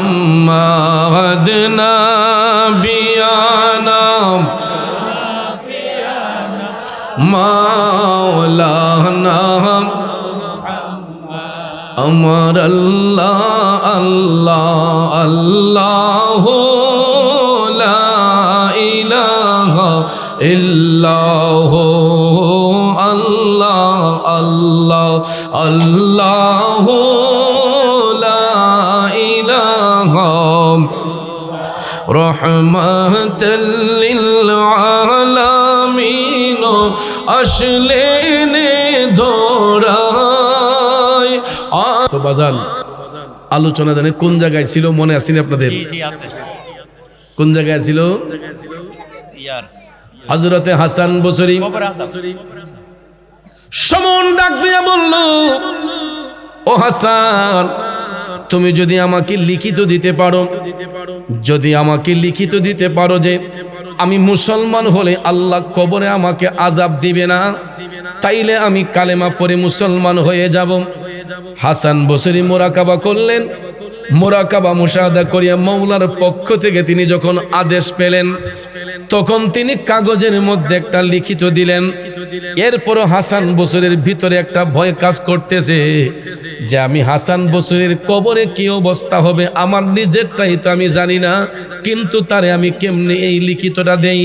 মুহাম্মাদ নবিয়ানা মাওলানা আমার আল্লাহ আল্লাহ আল্লাহ লা ইলাহা ইল্লাহ আল্লাহ আল্লাহ আল্লাহ লা ইলাহা রহমাতাল লিল আলামিন আসলেন ধরায়। তো বাজান আলোচনা জানে কোন জায়গায় ছিল মনে আছে না আপনাদের? কোন জায়গায় ছিল? হযরতে হাসান বসরি সমন ডাক দিয়া বলল, ও হাসান, তুমি যদি আমাকে লিখিত দিতে পারো, যদি আমাকে লিখিত দিতে পারো যে আমি মুসলমান হলে আল্লাহ কবরে আমাকে আযাব দিবে না, তাইলে আমি কালেমা পড়ে মুসলমান হয়ে যাব। হাসান বসরি মুরাকাবা করলেন। মুরাকাবা মুশাহাদা করিয়া মাওলার পক্ষ থেকে তিনি যখন আদেশ পেলেন, তখন তিনি কাগজের মধ্যে একটা লিখিত দিলেন। এরপর হাসান বসরির ভিতরে একটা ভয় কাজ করতেছে যে আমি হাসান বসরির কবরে কি অবস্থা হবে, আমার নিজেরটাই তো আমি জানি না, কিন্তু তারে আমি কেমনে এই লিখিতটা দেই।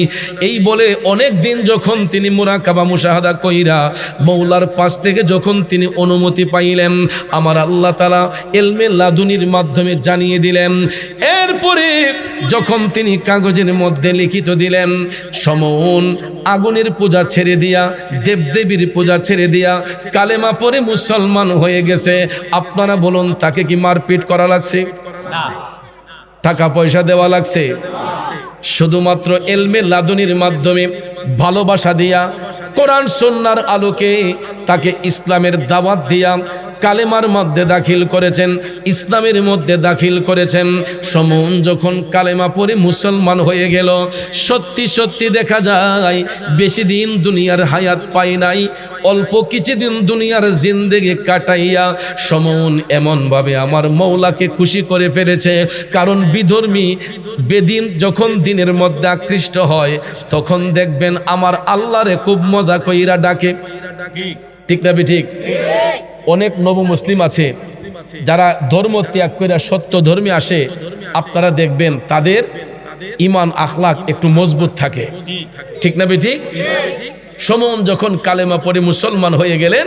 এই বলে অনেক দিন যখন তিনি মুরাকাবা মুশাহাদা কইরা মৌলার পাশ থেকে যখন তিনি অনুমতি পাইলেন, আমার আল্লাহ তাআলা ইলমে লাদুনির মাধ্যমে জানিয়ে দিলেন। এরপরে যখন তিনি কাগজের মধ্যে লিখিত দিলেন, সমন আগুনের পূজা ছেড়ে দিয়া, দেবদেবীর পূজা ছেড়ে দিয়া কালেমা পড়ে মুসলমান হয়ে গেছে। আপনারা বলুন, তাকে কি মারপিট করা লাগছে? না। টাকা পয়সা দেওয়া লাগছে? শুধুমাত্র ইলমে লাদুনির মাধ্যমে ভালোবাসা দিয়া, কোরআন সুন্নাহর আলোকে তাকে ইসলামের দাওয়াত দিয়া কালেমার মধ্যে দাখিল করেছেন, ইসলামের মধ্যে দাখিল করেছেন। সমন যখন কালেমা পড়ে মুসলমান হয়ে গেল, সত্যি সত্যি দেখা যায় বেশি দিন দুনিয়ার হায়াত পায় নাই, অল্প কিছুদিন দুনিয়ার জিন্দেগি কাটাইয়া সমন এমনভাবে আমার মৌলাকে খুশি করে ফেলেছে। কারণ বিধর্মী বেদিন যখন দিনের মধ্যে আকৃষ্ট হয়, তখন দেখবেন আমার আল্লাহরে খুব মজা কইরা ডাকে। ঠিক না ঠিক? অনেক নব মুসলিম আছে যারা ধর্ম ত্যাগ করে সত্য ধর্মে আসে, আপনারা দেখবেন তাদের ঈমান আখলাক একটু মজবুত থাকে। ঠিক না ঠিক? সমন যখন কালেমা পড়ে মুসলমান হয়ে গেলেন,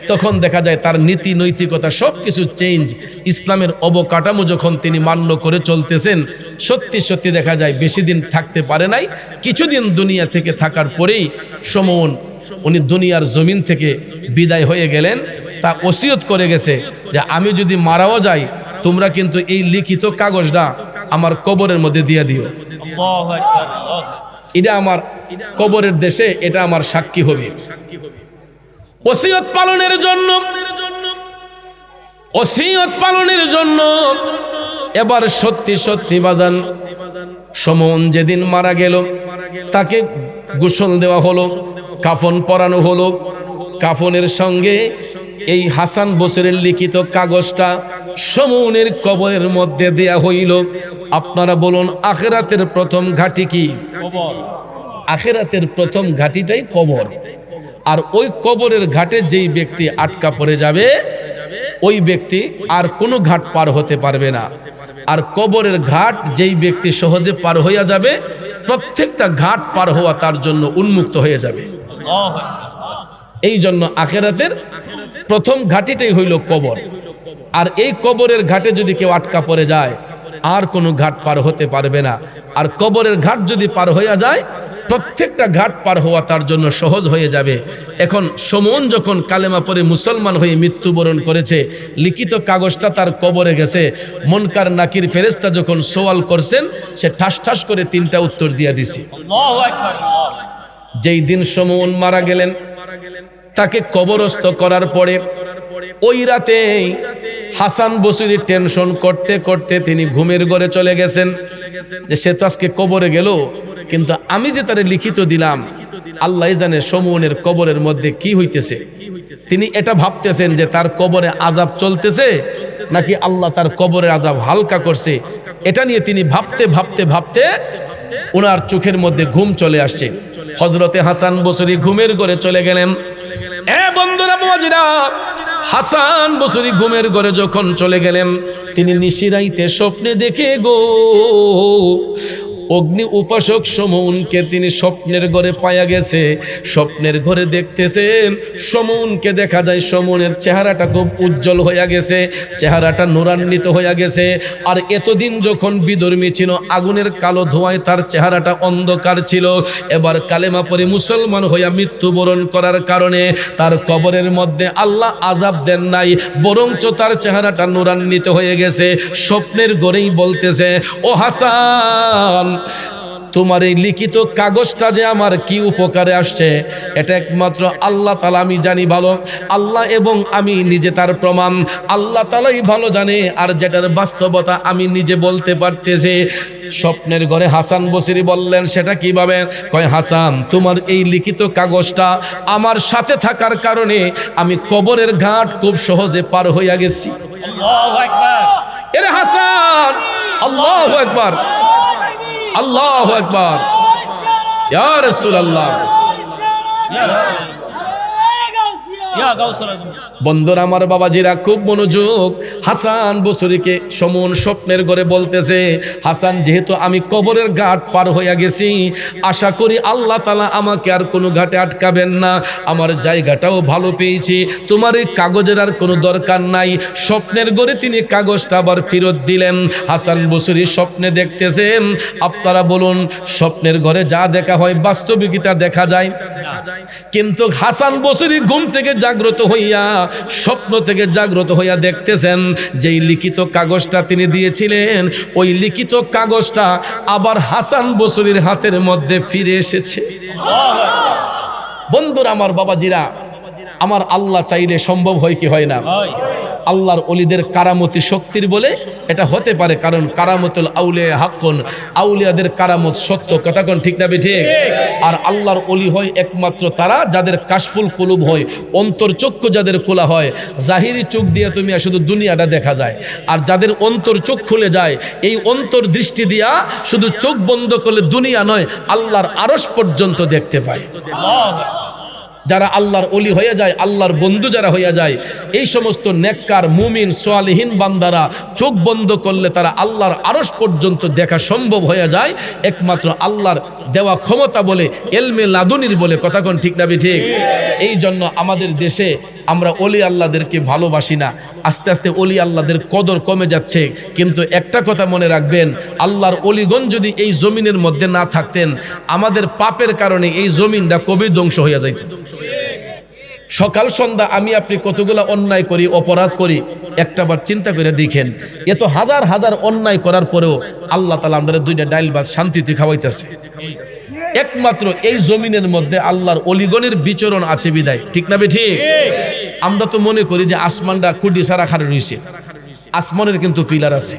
তখন দেখা যায় তার নীতি নৈতিকতা সব কিছু চেঞ্জ। ইসলামের অবকাঠামো যখন তিনি মান্য করে চলতেছেন, সত্যি সত্যি দেখা যায় বেশি দিন থাকতে পারে নাই। কিছুদিন দুনিয়া থেকে থাকার পরেই সমন উনি দুনিয়ার জমিন থেকে বিদায় হয়ে গেলেন। তা ওসিয়ত করে গেছে যে আমি যদি মারাও যাই, তোমরা কিন্তু এই লিখিত কাগজটা আমার কবরের মধ্যে দিয়ে দিও। এটা আমার কবরের দেশে এটা আমার সাক্ষী হবে। ওসিয়ত পালনের জন্য, ওসিয়ত পালনের জন্য এবার সত্যি সত্যি বাজান সমন যেদিন মারা গেল, তাকে গোসল দেওয়া হলো, কাফন পরানো হলো। কাফনের সঙ্গে এই হাসান বসরের লিখিত কাগজটা সমনের কবরের মধ্যে দেয়া হইল। আপনারা বলুন, আখিরাতের প্রথম ঘাঁটি কি? কবর। আখিরাতের প্রথম ঘাঁটিটাই কবর। আর ওই কবরের ঘাটে যেই ব্যক্তি আটকা পড়ে যাবে, ওই ব্যক্তি আর কোনো ঘাট পার হতে পারবে না। আর কবরের ঘাট যেই ব্যক্তি সহজে পার হইয়া যাবে, প্রত্যেকটা ঘাট পার হওয়া তার জন্য উন্মুক্ত হয়ে যাবে। এই জন্য আখিরাতের প্রথম ঘাটিটাই হইল কবর। আর এই কবরের ঘাটে যদি কেউ আটকা পড়ে যায়, আর কোনো ঘাট পার হতে পারবে না। আর কবরের ঘাট যদি পার হইয়া যায়, প্রত্যেকটা ঘাট পার হওয়া তার জন্য সহজ হয়ে যাবে। এখন সমন যখন কালেমা পড়ে মুসলমান হয়ে মৃত্যুবরণ করেছে, লিখিত কাগজটা তার কবরে গেছে। মুনকার নাকির ফেরেশতা যখন সওয়াল করছেন, সে ঠাস ঠাস করে 3টা উত্তর দিয়ে দিছে। যেই দিন সমন মারা গেলেন, তাকে কবরস্থ করার পরে ওই রাতেই হাসান বসরি টেনশন করতে করতে তিনি ঘুমের ঘরে চলে গেছেন যে সে তো আজকে কবরে গেল, কিন্তু আমি যে তারে লিখিত দিলাম, আল্লাহ জানে সমনের কবরের মধ্যে কি হইতেছে। তিনি এটা ভাবতেছেন যে তার কবরে আযাব চলতেছে নাকি আল্লাহ তার কবরে আযাব হালকা করছে। এটা নিয়ে তিনি ভাবতে ভাবতে ভাবতে ওনার চোখের মধ্যে ঘুম চলে আসছে। হযরতে হাসান বসরি ঘুমের ঘরে চলে গেলেন। বন্ধুরা মুআজিরা, হাসান বসরি ঘুমের ঘরে যখন চলে গেলেন, তিনি নিশিরাইতে স্বপ্নে দেখে গো অগ্নি উপাসক সমউনকে তিনি স্বপ্নের ঘরে পায়া গেছে। স্বপ্নের ঘরে দেখতেছেন সমউনকে দেখা যায় সমউনের চেহারাটা খুব উজ্জ্বল হইয়া গেছে, চেহারাটা নূরান্বিত হইয়া গেছে। আর এতদিন যখন বিধর্মী ছিল, আগুনের কালো ধোঁয়ায় তার চেহারাটা অন্ধকার ছিল। এবার কালেমা পড়ে মুসলমান হইয়া মৃত্যুবরণ করার কারণে তার কবরের মধ্যে আল্লাহ আযাব দেন নাই, বরঞ্চ তার চেহারাটা নূরান্বিত হয়ে গেছে। স্বপ্নের ঘরেই বলতেছে, ও হাসান, তোমার এই লিখিত কাগজটা যে আমার কি উপকারে আসছে এটা একমাত্র আল্লাহ তাআলা আমি জানি ভালো, আল্লাহ এবং আমি নিজে তার প্রমাণ, আল্লাহ তাআলাই ভালো জানে। আর যেটার বাস্তবতা আমি নিজে বলতে পারতেছি। স্বপ্নের ঘরে হাসান বসরি বললেন, সেটা কিভাবে? কয়, হাসান, তোমার এই লিখিত কাগজটা আমার সাথে থাকার কারণে আমি কবরের ঘাট খুব সহজে পার হইয়া গেছি। আল্লাহু আকবার। এরে হাসান, আল্লাহু আকবার, আল্লাহু আকবার, ইয়া রাসূলুল্লাহ, ইয়া গাউসুল আজম। বন্ধুরা আমার, বাবাজিরা খুব মনোযোগ। হাসান বসরিকে সমন স্বপ্নের ঘরে বলতেছে, হাসান, যেহেতু আমি কবরের ঘাট পার হইয়া গেছি, আশা করি আল্লাহ তাআলা আমাকে আর কোনো ঘাটে আটকাবেন না, আমার জায়গাটাও ভালো পেয়েছি, তোমার এই কাগজের আর কোনো দরকার নাই। স্বপ্নের ঘরে তিনি কাগজটা আবার ফেরত দিলেন। হাসান বসরি স্বপ্নে দেখতেছেন। আপনারা বলুন, স্বপ্নের ঘরে যা দেখা হয় বাস্তবিকতা দেখা যায়? কিন্তু হাসান বসরি ঘুম থেকে জাগ্রত হইয়া, স্বপ্ন থেকে জাগ্রত হইয়া দেখতেছেন যেই লিখিত কাগজটা তিনি দিয়েছিলেন, ওই লিখিত কাগজটা আবার হাসান বসরির হাতের মধ্যে ফিরে এসেছে। বন্ধুরা আমার, বাবাজিরা আমার, আল্লাহ চাইলে সম্ভব হয় কি হয় না? আল্লাহর ওলিদের কারামতি শক্তির বলে এটা হতে পারে, কারণ কারামতুল আউলিয়া হাক্কুন, আউলিয়াদের কারামত সত্য। কথা কোন ঠিক না ঠিক? আর আল্লাহর ওলি হয় একমাত্র তারা যাদের কাশফুল কুলুব হয়, অন্তর্চক্ষু যাদের খোলা হয়। জাহিরি চোখ দিয়ে তুমি শুধু দুনিয়াটা দেখা যায়, আর যাদের অন্তর চোখ খুলে যায়, এই অন্তর দৃষ্টি দিয়া শুধু চোখ বন্ধ করলে দুনিয়া নয়, আল্লাহর আরশ পর্যন্ত দেখতে পায়। যারা আল্লাহর ওলি হয়ে যায়, আল্লাহর বন্ধু যারা হয়ে যায়, এই সমস্ত নেককার মুমিন সালেহীন বান্দারা চোখ বন্ধ করলে তারা আল্লাহর আরশ পর্যন্ত দেখা সম্ভব হয়ে যায়, একমাত্র আল্লাহর দেওয়া ক্ষমতা বলে, এলমে লাদুনির বলে। কথা কোন ঠিক না ঠিক? এই জন্য আমাদের দেশে আমরা ওলি আল্লাহদেরকে ভালোবাসি না, আস্তে আস্তে ওলি আল্লাহদের কদর কমে যাচ্ছে। কিন্তু একটা কথা মনে রাখবেন, আল্লাহর ওলিগণ যদি এই জমিনের মধ্যে না থাকতেন, আমাদের পাপের কারণে এই জমিনটা কবে ধ্বংস হয়ে যাইত। সকাল সন্ধ্যা আমি আপনি কতগুলা অন্যায় করি, অপরাধ করি, একটাবার চিন্তা করে দেখেন। এত হাজার হাজার অন্যায় করার পরেও আল্লাহ তাআলা আমাদের দুইটা ডাইল ভাত শান্তিতে খাওয়াইতেছে। একমাত্র এই জমিনের মধ্যে আল্লাহর ওলিগণের বিচরণ আছে বিদায়। ঠিক না ঠিক? আমরা তো মনে করি যে আসমানটা খুঁটি সারা খাড়া রয়েছে, আসমানের কিন্তু পিলার আছে।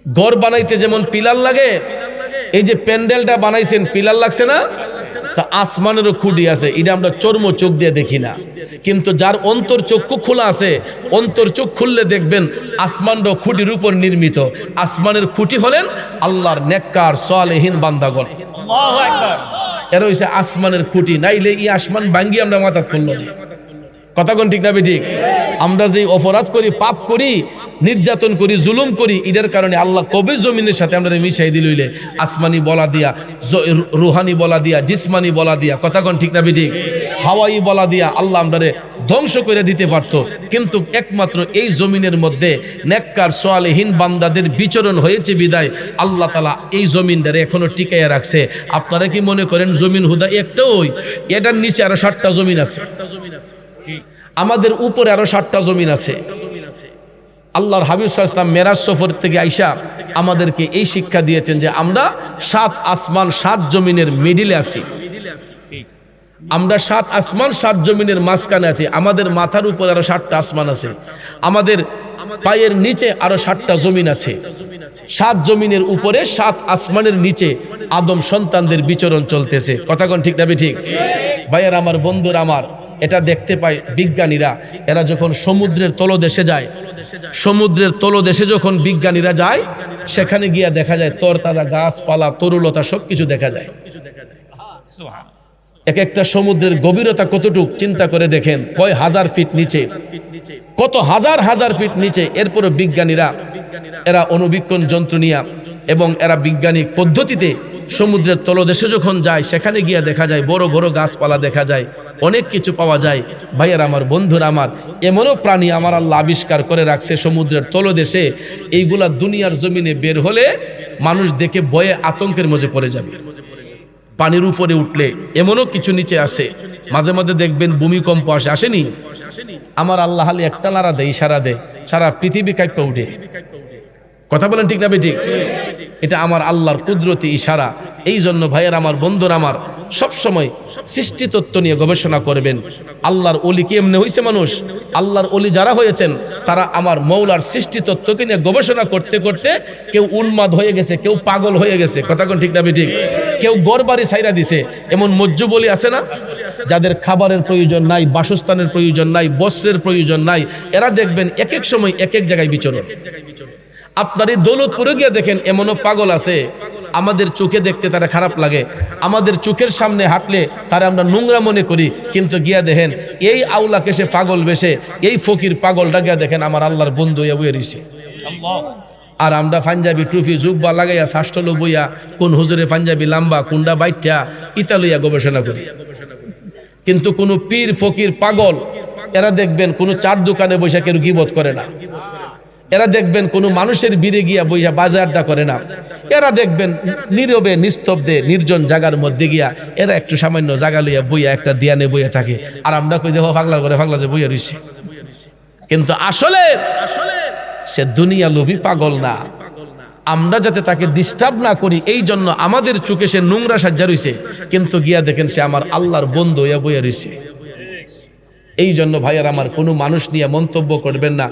ঘর বানাইতে যেমন পিলার লাগে, এই যে প্যান্ডেলটা বানাইছেন পিলার লাগছে না? তা আসমানেরও খুঁটি আছে, এটা আমরা চর্ম চোখ দিয়ে দেখি না। কিন্তু যার অন্তর চক্ষু খোলা আছে, অন্তর চোখ খুললে দেখবেন আসমানও খুঁটির উপর নির্মিত। আসমানের খুঁটি হলেন আল্লাহর নেককার সালেহীন বান্দাগণ। আল্লাহু আকবার। এর হইছে আসমানের খুঁটি, নাইলে এই আসমান ভাঙ্গি আমরা মাথা ফুলল না। কথা কোন ঠিক না ঠিক? আমরা যে অপরাধ করি, পাপ করি, নির্যাতন করি, জুলুম করি, এটার কারণে আল্লাহ কবে জমিনের সাথে আমরা মিশাই দিল, আসমানি বলা দিয়া, রুহানি বলা দিয়া, জিসমানি বলা দিয়া। কথা কোন ঠিক না ঠিক? হাওয়াই বলা দিয়া আল্লাহ আমরা ধ্বংস করে দিতে পারত, কিন্তু একমাত্র এই জমিনের মধ্যে নেককার সালেহীন বান্দাদের বিচরণ হয়েছে বিদায় আল্লাহ তাআলা এই জমিনটারে এখনো টিকাইয়া রাখছে। আপনারা কি মনে করেন জমিন হুদা একটাই? এটার নিচে আরো 7টা জমিন আছে, আমাদের উপরে আরো 7টা জমিন আছে। আল্লাহর হাবিব সাল্লাল্লাহু আলাইহি ওয়াসাল্লাম মেরাজ সফর থেকে আইসা আমাদেরকে এই শিক্ষা দিয়েছেন যে আমরা 7 আসমান 7 জমিনের মিডিলে আছি। আমরা 7 আসমান 7 জমিনের মাঝখানে আছি। আমাদের মাথার উপর আরো 7টা আসমান আছে, আমাদের পায়ের নিচে আরো 7টা জমিন আছে। 7 জমিনের উপরে 7 আসমানের নিচে আদম সন্তানদের বিচরণ চলতেছে। কথা কোন ঠিক না ঠিক? ভাইয়ের আমার, বন্ধুর আমার, এটা দেখতে পায় বিজ্ঞানীরা। এরা যখন সমুদ্রের তলদেশে যায়, সমুদ্রের তলদেশে যখন বিজ্ঞানীরা যায়, সেখানে গিয়া দেখা যায় তরতাজা গাছপালা, তরুলতা সবকিছু দেখা যায়। এক একটা সমুদ্রের গভীরতা কতটুক চিন্তা করে দেখেন, কয় হাজার ফিট নিচে, কত হাজার হাজার ফিট নিচে। এরপরে বিজ্ঞানীরা এরা অনুবীক্ষণ যন্ত্র নিয়ে এবং এরা বৈজ্ঞানিক পদ্ধতিতে সমুদ্রের তলদেশে যখন যায় সেখানে গিয়ে দেখা যায় বড় বড় গাছপালা দেখা যায়, অনেক কিছু পাওয়া যায়। ভাইয়ার আমার, বন্ধুরা আমার, এমনও প্রাণী আমার আল্লাহ আবিষ্কার করে রাখছে সমুদ্রের তলদেশে, এইগুলা দুনিয়ার জমিনে বের হলে মানুষ দেখে ভয়ে আতঙ্কের মধ্যে পড়ে যাবে। পানির উপরে উঠলে এমনও কিছু নিচে আসে, মাঝে মাঝে দেখবেন ভূমিকম্প আসেনি? আমার আল্লাহ হালি একটা লারা দেয়, ইশারা দেয়, সারা পৃথিবী কাঁপা উঠে। কথা বলেন ঠিক না বেঠিক? এটা আমার আল্লাহর কুদরতি ইশারা। এই জন্য ভাইয়ের আমার, বন্ধুরা আমার, সবসময় সৃষ্টিতত্ত্ব নিয়ে গবেষণা করবেন। আল্লাহর ওলি কি এমনি হয়েছে মানুষ? আল্লাহর ওলি যারা হয়েছেন তারা আমার মৌলার সৃষ্টিতত্ত্বকে নিয়ে গবেষণা করতে করতে কেউ উন্মাদ হয়ে গেছে, কেউ পাগল হয়ে গেছে। কথা কোন ঠিক না বেঠিক? কেউ গড়বাড়ি ছাইরা দিছে। এমন মজ্জু বলি আছে না, যাদের খাবারের প্রয়োজন নাই, বাসস্থানের প্রয়োজন নাই, বস্ত্রের প্রয়োজন নাই, এরা দেখবেন এক এক সময় এক এক জায়গায় বিচরণ। আপনার এই দৌলতপুরে গিয়ে দেখেন এমনও পাগল আছে, আমাদের চোখে দেখতে তারা খারাপ লাগে, আমাদের চোখের সামনে হাঁটলে তারা আমরা নোংরা মনে করি, কিন্তু গিয়া দেখেন এই আউলাকে সে পাগল বেশে, এই ফকির পাগলটা গিয়া দেখেন আমার আল্লাহর বন্ধু হইয়া বইয়া রইছে। আর আমরা পাঞ্জাবি টুপি জুব্বা লাগাইয়া শাষ্টলো বইয়া কোন হুজুরে পাঞ্জাবি লাম্বা কুন্ডা বাইটা ইতা লইয়া গবেষণা করি। কিন্তু কোন পীর ফকির পাগল এরা দেখবেন কোন চার দোকানে বৈশা কেউ গীবত করে না, এরা দেখবেন কোনো মানুষের ভিড়ে গিয়া বইয়া বাজারটা করে না, এরা দেখবেন নীরবে নিস্তব্ধে নির্জন জায়গার মধ্যে গিয়া এরা একটু সামান্য জায়গা লইয়া বইয়া একটা দিয়ানে বইয়া থাকে। আর আমরা কই দেখো পাগলা করে পাগলা যে বইয়া রইছে, কিন্তু আসলে সে দুনিয়া লোভী পাগল না। আমরা যাতে তাকে ডিস্টার্ব না করি এই জন্য আমাদের চোখে সে নোংরা সাজ্জা রইছে, কিন্তু গিয়া দেখেন সে আমার আল্লাহর বন্ধু হইয়া বইয়া রইছে। এই জন্য ভাইয়ার আমার, কোনো মানুষ নিয়ে মন্তব্য করবেন না।